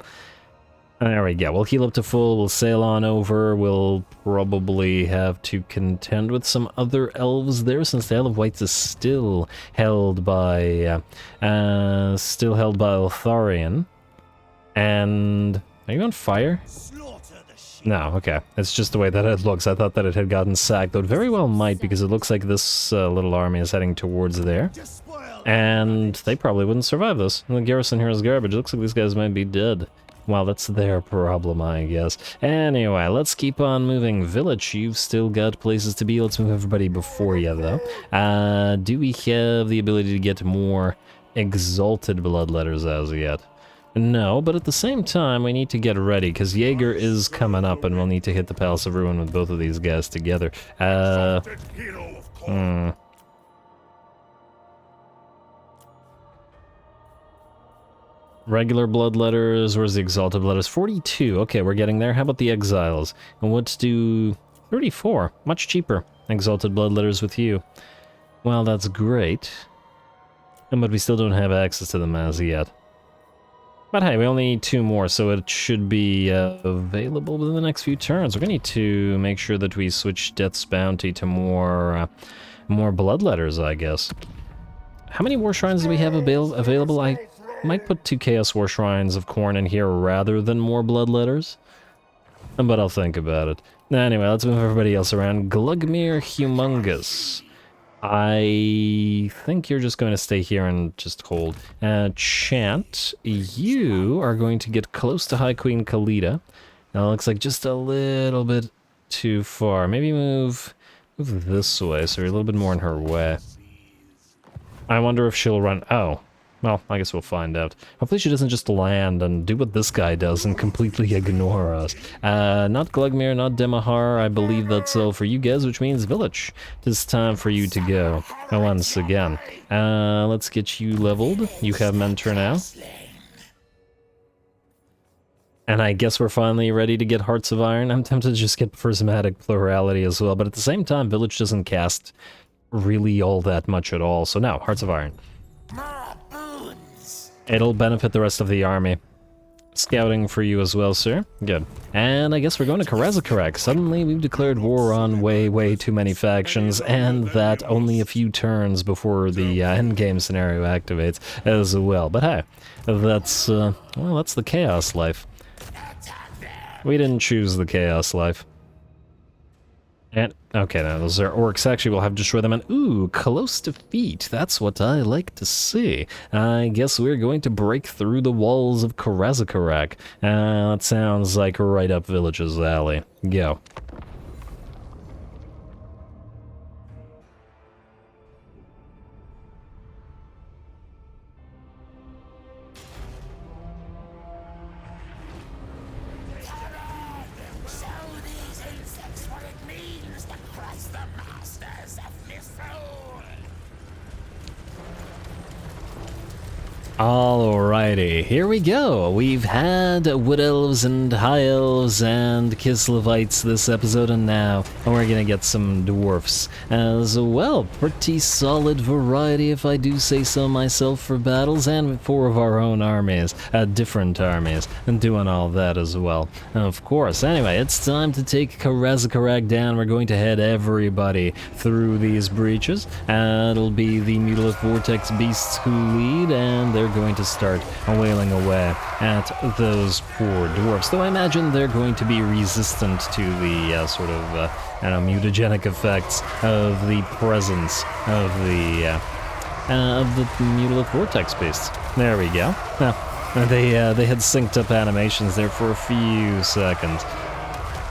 There we go. We'll heal up to full, we'll sail on over, we'll probably have to contend with some other elves there, since the Isle of Wights is still held by Lotharion. And... are you on fire? No, okay. It's just the way that it looks. I thought that it had gotten sacked, though it very well might, because it looks like this little army is heading towards there. And they probably wouldn't survive this. The garrison here is garbage. It looks like these guys might be dead. Well, that's their problem, I guess. Anyway, let's keep on moving. Village, you've still got places to be. Let's move everybody before you, though. Do we have the ability to get more exalted bloodletters as yet? No, but at the same time, we need to get ready, because Jaeger is coming up, and we'll need to hit the Palace of Ruin with both of these guys together. Regular bloodletters, where's the exalted bloodletters? 42, okay, we're getting there. How about the exiles? And let's do 34, much cheaper. Exalted bloodletters with you. Well, that's great. But we still don't have access to them as yet. But hey, we only need 2 more, so it should be available within the next few turns. We're gonna need to make sure that we switch Death's Bounty to more bloodletters, I guess. How many war shrines do we have available? I might put 2 Chaos War Shrines of Khorne in here rather than more bloodletters. But I'll think about it. Anyway, let's move everybody else around. Glugmir Humongous. I think you're just going to stay here and just hold. Chant, you are going to get close to High Queen Khalida. Now it looks like just a little bit too far. Maybe move this way so you're a little bit more in her way. I wonder if she'll run... oh. Well, I guess we'll find out. Hopefully she doesn't just land and do what this guy does and completely ignore us. Not Glugmir, not Demahar, I believe that's all for you guys, which means Village. It's time for you to go. Once again. Let's get you leveled. You have Mentor now. And I guess we're finally ready to get Hearts of Iron. I'm tempted to just get Prismatic Plurality as well, but at the same time, Village doesn't cast really all that much at all. So now, Hearts of Iron. It'll benefit the rest of the army. Scouting for you as well, sir. Good. And I guess we're going to Karazakarak. Suddenly we've declared war on way too many factions, and that only a few turns before the endgame scenario activates as well. But hey, that's, well, that's the Chaos life. We didn't choose the Chaos life. And, okay, now those are orcs. Actually, we'll have to destroy them. And, ooh, close defeat. That's what I like to see. I guess we're going to break through the walls of Karazakarak. That sounds like right up Village's alley. Go. Alrighty, here we go. We've had Wood Elves and High Elves and Kislevites this episode, and now we're gonna get some Dwarfs as well. Pretty solid variety, if I do say so myself, for battles, and 4 of our own armies, different armies, and doing all that as well. Of course. Anyway, it's time to take Karazakarak down. We're going to head everybody through these breaches. It'll be the Mutalith Vortex Beasts who lead, and they're going to start wailing away at those poor dwarfs. Though I imagine they're going to be resistant to the sort of, mutagenic effects of the presence of the Mutalith Vortex Beasts. There we go. They had synced up animations there for a few seconds.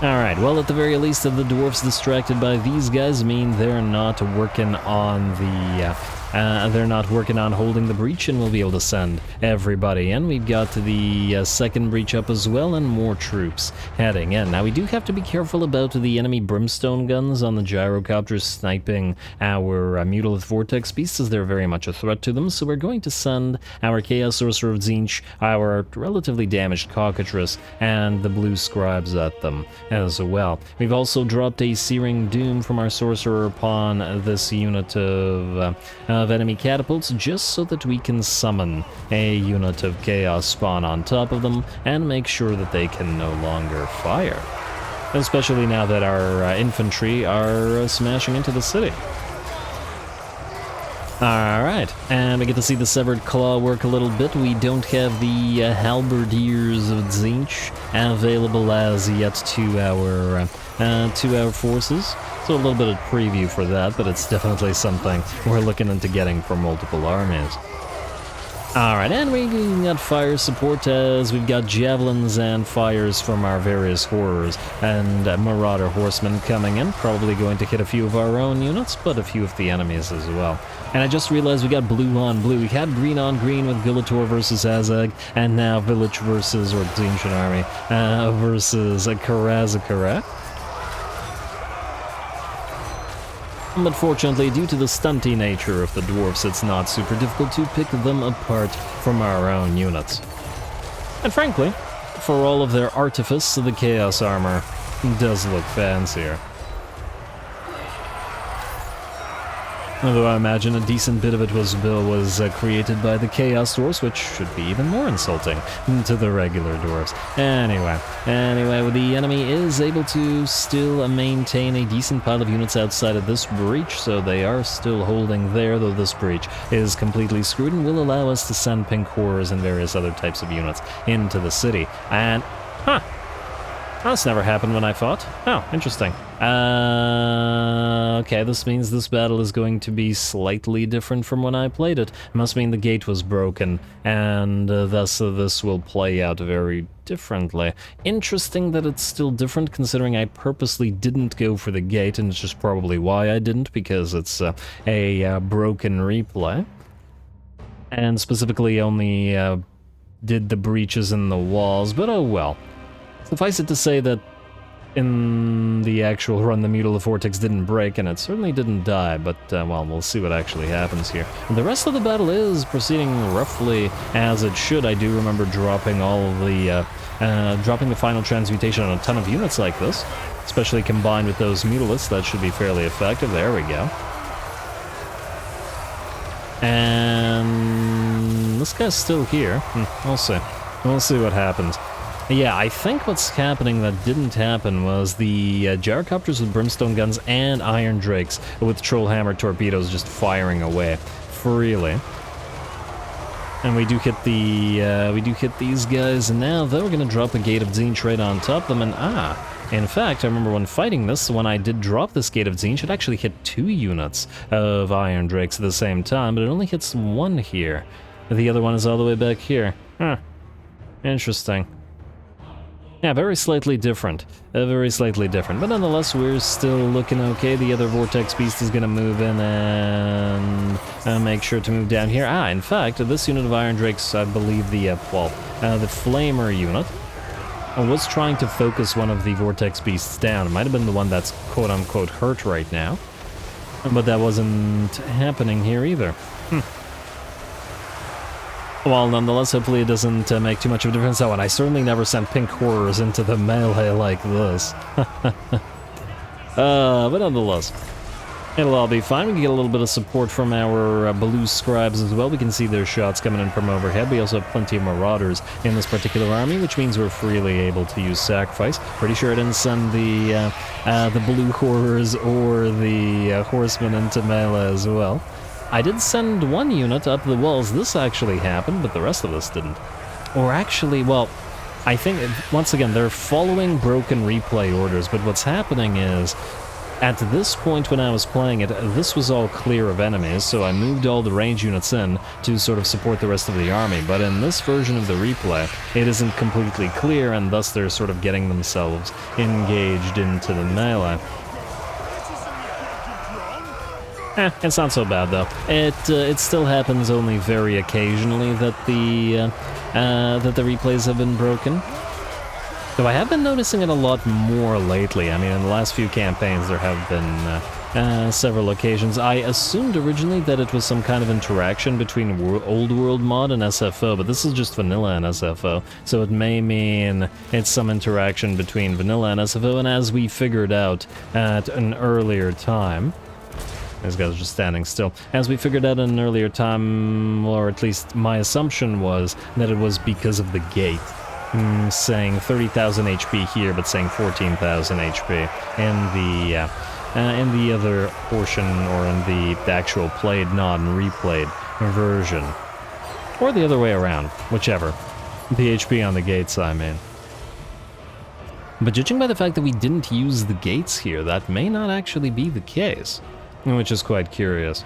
Alright, well, at the very least, the dwarfs distracted by these guys mean they're not working on the they're not working on holding the breach, and we'll be able to send everybody in. We've got the second breach up as well, and more troops heading in. Now, we do have to be careful about the enemy brimstone guns on the gyrocopters sniping our Mutalith Vortex Beasts, as they're very much a threat to them, so we're going to send our Chaos Sorcerer of Tzeentch, our relatively damaged Cockatrice, and the Blue Scribes at them as well. We've also dropped a Searing Doom from our Sorcerer upon this unit of enemy catapults, just so that we can summon a unit of Chaos Spawn on top of them and make sure that they can no longer fire. Especially now that our infantry are smashing into the city. Alright, and we get to see the Severed Claw work a little bit. We don't have the Halberdiers of Tzeentch available as yet to our forces. So a little bit of preview for that, but it's definitely something we're looking into getting for multiple armies. Alright, and we got fire support as we've got javelins and fires from our various horrors and marauder horsemen coming in, probably going to hit a few of our own units, but a few of the enemies as well. And I just realized we got blue on blue. We had green on green with Villator versus Azag, and now Village versus, or Tzeentch Army, versus Karazakarak. But fortunately, due to the stunty nature of the dwarfs, it's not super difficult to pick them apart from our own units. And frankly, for all of their artifice, the Chaos Armor does look fancier. Although I imagine a decent bit of it was created by the Chaos Dwarfs, which should be even more insulting to the regular dwarfs. Anyway, the enemy is able to still maintain a decent pile of units outside of this breach, so they are still holding there, though this breach is completely screwed and will allow us to send pink horrors and various other types of units into the city. And, that's never happened when I fought. Oh, interesting. Okay, this means this battle is going to be slightly different from when I played it. It must mean the gate was broken, and thus this will play out very differently. Interesting that it's still different, considering I purposely didn't go for the gate, and it's just probably why I didn't, because it's a broken replay. And specifically only did the breaches in the walls, but oh well. Suffice it to say that in the actual run, the Mutalith Vortex didn't break, and it certainly didn't die, but, well, we'll see what actually happens here. And the rest of the battle is proceeding roughly as it should. I do remember dropping all of the, dropping the final transmutation on a ton of units like this, especially combined with those Mutaliths. That should be fairly effective. There we go. And this guy's still here. We'll see. We'll see what happens. Yeah, I think what's happening that didn't happen was the gyrocopters with brimstone guns and iron drakes with trollhammer torpedoes just firing away freely. And we do hit these guys now, though. We're gonna drop a Gate of Tzeentch right on top of them, and in fact, I remember when fighting this, when I did drop this Gate of Tzeentch, it actually hit 2 units of iron drakes at the same time, but it only hits 1 here. The other one is all the way back here. Huh. Interesting. Yeah, very slightly different. Very slightly different. But nonetheless, we're still looking okay. The other Vortex Beast is going to move in and make sure to move down here. In fact, this unit of Iron Drakes, I believe the Flamer unit, was trying to focus one of the Vortex Beasts down. It might have been the one that's quote-unquote hurt right now. But that wasn't happening here either. Well, nonetheless, hopefully it doesn't make too much of a difference. Oh, and I certainly never sent pink horrors into the melee like this. But nonetheless, it'll all be fine. We can get a little bit of support from our blue scribes as well. We can see their shots coming in from overhead. We also have plenty of marauders in this particular army, which means we're freely able to use sacrifice. Pretty sure I didn't send the blue horrors or the horsemen into melee as well. I did send 1 unit up the walls. This actually happened, but the rest of us didn't. Or actually, well, I think, once again, they're following broken replay orders, but what's happening is, at this point when I was playing it, this was all clear of enemies, so I moved all the range units in to sort of support the rest of the army, but in this version of the replay, it isn't completely clear, and thus they're sort of getting themselves engaged into the melee. It's not so bad though. It still happens only very occasionally that the replays have been broken. Though I have been noticing it a lot more lately. I mean, in the last few campaigns there have been several occasions. I assumed originally that it was some kind of interaction between Old World mod and SFO, but this is just vanilla and SFO, so it may mean it's some interaction between vanilla and SFO, and as we figured out at an earlier time, these guys are just standing still. As we figured out at an earlier time, or at least my assumption was that it was because of the gate. Saying 30,000 HP here, but saying 14,000 HP in the other portion, or in the actual played, not replayed version. Or the other way around, whichever. The HP on the gates, I mean. But judging by the fact that we didn't use the gates here, that may not actually be the case. Which is quite curious.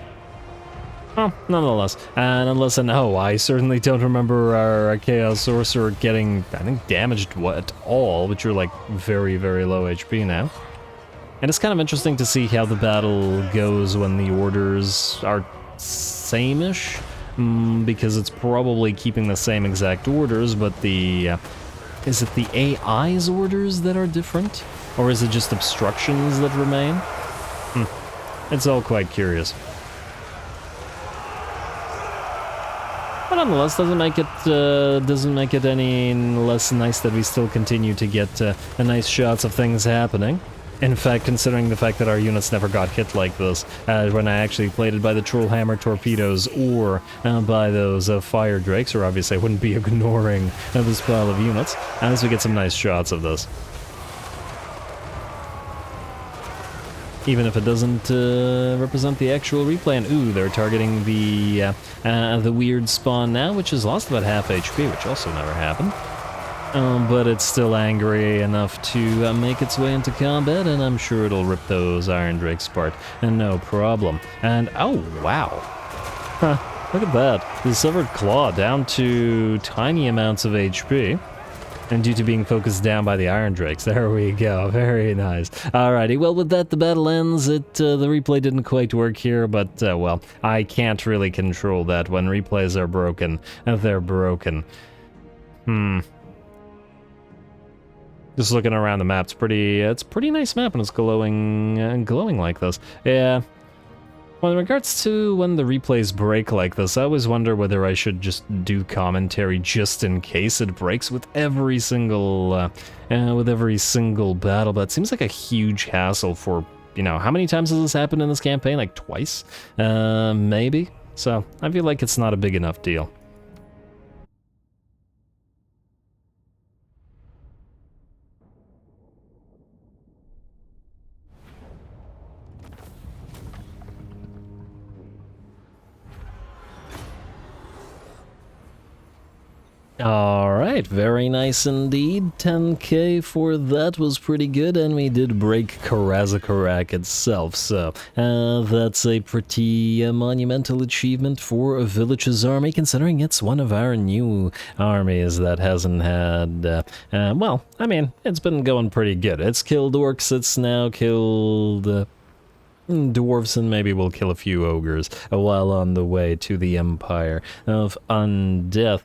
Well, nonetheless. I certainly don't remember our Chaos Sorcerer getting, I think, damaged at all, which are like very, very low HP now. And it's kind of interesting to see how the battle goes when the orders are same-ish, because it's probably keeping the same exact orders, but the... is it the AI's orders that are different? Or is it just obstructions that remain? It's all quite curious. But nonetheless, doesn't make it any less nice that we still continue to get nice shots of things happening. In fact, considering the fact that our units never got hit like this, when I actually played it by the Trollhammer torpedoes or by those fire drakes, or obviously I wouldn't be ignoring this pile of units, as we get some nice shots of this. Even if it doesn't represent the actual replay. And ooh, they're targeting the weird spawn now, which has lost about half HP, which also never happened. But it's still angry enough to make its way into combat, and I'm sure it'll rip those Iron Drakes apart, and no problem. And oh wow, look at that! The Severed Claw down to tiny amounts of HP. And due to being focused down by the Iron Drakes. There we go. Very nice. Alrighty, well, with that, the battle ends. The replay didn't quite work here, but, well, I can't really control that. When replays are broken, they're broken. Just looking around the map, it's a pretty nice map, and it's glowing like this. Yeah. Well, in regards to when the replays break like this, I always wonder whether I should just do commentary just in case it breaks with every single battle. But it seems like a huge hassle for, you know, how many times has this happened in this campaign? Like twice? Maybe? So, I feel like it's not a big enough deal. Alright, very nice indeed. 10k for that was pretty good, and we did break Karazakarak itself, so that's a pretty monumental achievement for a village's army, considering it's one of our new armies that hasn't had, well, I mean, it's been going pretty good. It's killed orcs, it's now killed dwarves, and maybe we'll kill a few ogres while on the way to the Empire of Undeath.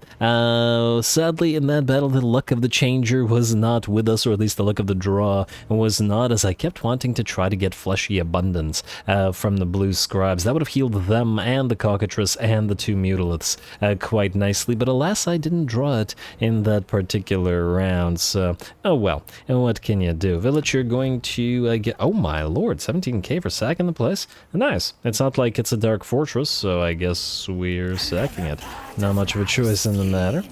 Sadly, in that battle, the luck of the changer was not with us, or at least the luck of the draw was not, as I kept wanting to try to get fleshy abundance from the blue scribes. That would have healed them and the cockatrice and the two mutaliths quite nicely, but alas, I didn't draw it in that particular round, so oh well. And what can you do? Village, you're going to get, oh my lord, 17k for sacking the place? Nice. It's not like it's a dark fortress, so I guess we're sacking it. Not much of a choice in the matter.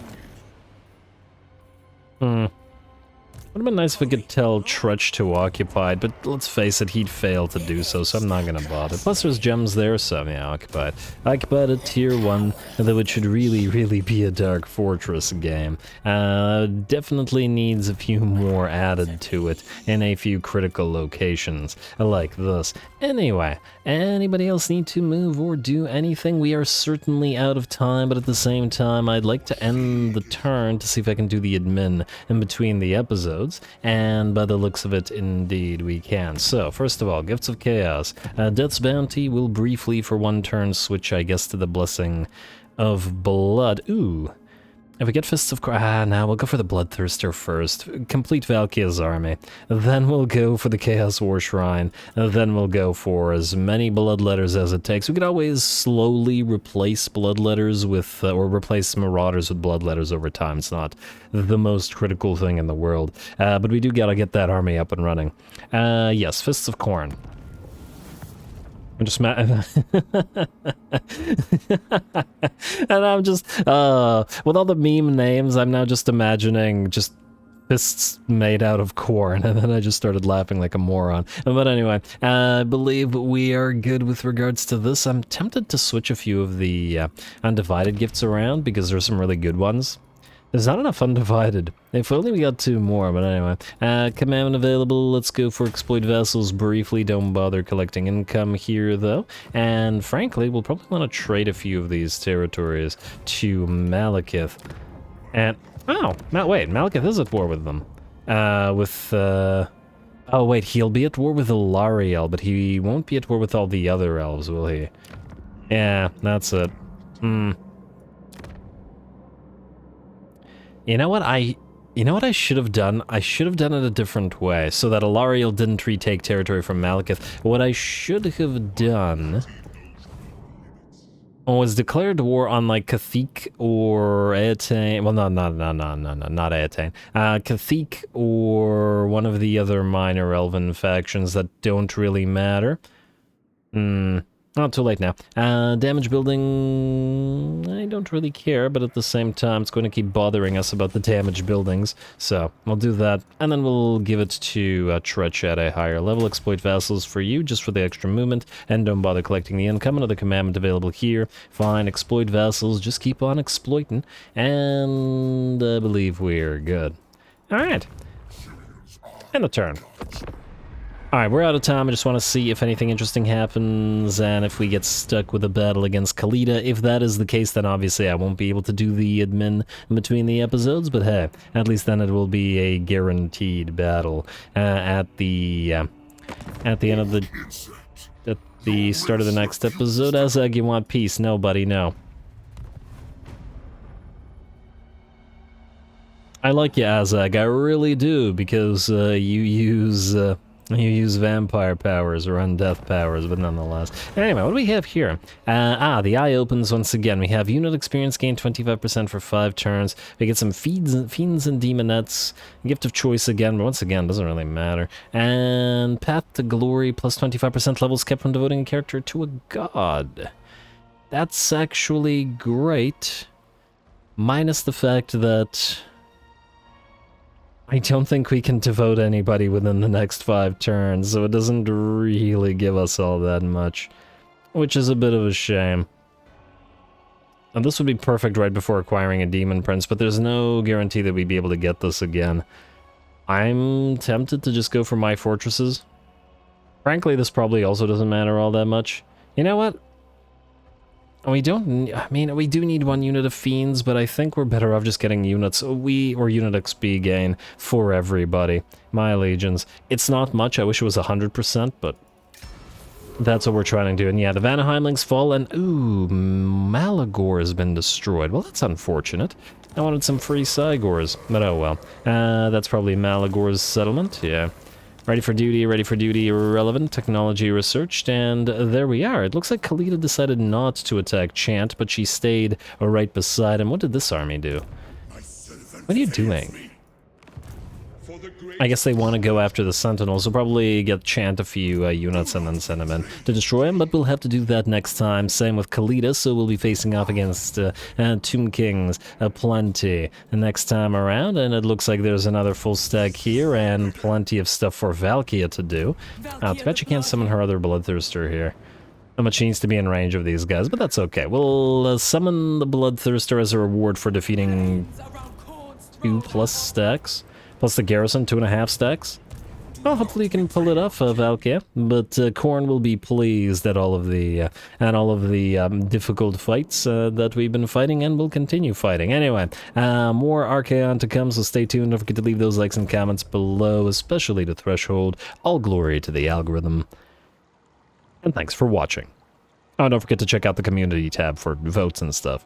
Would have been nice if we could tell Trudge to occupied, but let's face it, he'd fail to do so, so I'm not gonna bother. Plus there's gems there, so yeah, occupied. Occupied at tier 1, though it should really be a Dark Fortress game. Definitely needs a few more added to it in a few critical locations, like this. Anyway, anybody else need to move or do anything? We are certainly out of time, but at the same time, I'd like to end the turn to see if I can do the admin in between the episodes. And by the looks of it, indeed we can. So, first of all, Gifts of Chaos. Death's Bounty will briefly, for one turn, switch, I guess, to the Blessing of Blood. Ooh. If we get Fists of... now we'll go for the Bloodthirster first. Complete Valkyria's army. Then we'll go for the Chaos War Shrine. Then we'll go for as many Bloodletters as it takes. We could always slowly replace Bloodletters with... or replace Marauders with Bloodletters over time. It's not the most critical thing in the world. But we do gotta get that army up and running. Yes, Fists of Khorne. I'm just and I'm just, with all the meme names, I'm now just imagining just fists made out of corn, and then I just started laughing like a moron. But anyway, I believe we are good with regards to this. I'm tempted to switch a few of the undivided gifts around, because there's some really good ones. There's not enough undivided. If only we got 2 more, but anyway. Commandment available, let's go for Exploit Vessels briefly. Don't bother collecting income here, though. And frankly, we'll probably want to trade a few of these territories to Malekith. And, oh, wait, Malekith is at war with them. Oh wait, he'll be at war with Ilariel, but he won't be at war with all the other elves, will he? Yeah, that's it. You know what I should have done? I should have done it a different way, so that Ilariel didn't retake territory from Malekith. What I should have done was declared war on, like, Cathik or Eataine. Well, not Eataine. Cathik or one of the other minor elven factions that don't really matter. Not too late now. Damage building, I don't really care, but at the same time, it's going to keep bothering us about the damage buildings. So, we'll do that, and then we'll give it to Tretch at a higher level. Exploit Vassals for you, just for the extra movement, and don't bother collecting the income. Another commandment available here. Fine, Exploit Vassals, just keep on exploiting, and I believe we're good. Alright. End of turn. Alright, we're out of time. I just want to see if anything interesting happens, and if we get stuck with a battle against Khalida. If that is the case, then obviously I won't be able to do the admin between the episodes, but hey, at least then it will be a guaranteed battle at the end of the... at the start of the next episode. Azag, you want peace? No, buddy, no. I like you, Azag, I really do, because you use vampire powers or undeath powers, but nonetheless. Anyway, what do we have here? The eye opens once again. We have unit experience gain 25% for 5 turns. We get some fiends and demonettes. Gift of choice again, but once again, doesn't really matter. And path to glory plus 25% levels kept from devoting a character to a god. That's actually great. Minus the fact that I don't think we can devote anybody within the next 5 turns, so it doesn't really give us all that much, which is a bit of a shame. And this would be perfect right before acquiring a Demon Prince, but there's no guarantee that we'd be able to get this again. I'm tempted to just go for my fortresses. Frankly, this probably also doesn't matter all that much. You know what? We don't, I mean, we do need 1 unit of Fiends, but I think we're better off just getting units, or unit XP gain for everybody. My legions. It's not much, I wish it was 100%, but that's what we're trying to do. And yeah, the Vanaheimlings fall, and ooh, Malagor has been destroyed. Well, that's unfortunate. I wanted some free Cygors, but oh well. That's probably Malagor's settlement, yeah. Ready for duty, relevant, technology researched, and there we are. It looks like Khalida decided not to attack Chant, but she stayed right beside him. What did this army do? What are you doing? I guess they want to go after the Sentinels, so probably get Chant a few units and then send them in to destroy him, but we'll have to do that next time. Same with Khalida, so we'll be facing off against Tomb Kings plenty the next time around, and it looks like there's another full stack here and plenty of stuff for Valkia to do. Too bad you can't summon her other Bloodthirster here. How much needs to be in range of these guys, but that's okay. We'll summon the Bloodthirster as a reward for defeating 2+ stacks. Plus the garrison, 2.5 stacks. Well, hopefully you can pull it off, Valkia. But Khorne will be pleased at all of the difficult fights that we've been fighting, and will continue fighting. Anyway, more Archaon to come, so stay tuned. Don't forget to leave those likes and comments below, especially to Threshold. All glory to the algorithm. And thanks for watching. Oh, don't forget to check out the community tab for votes and stuff.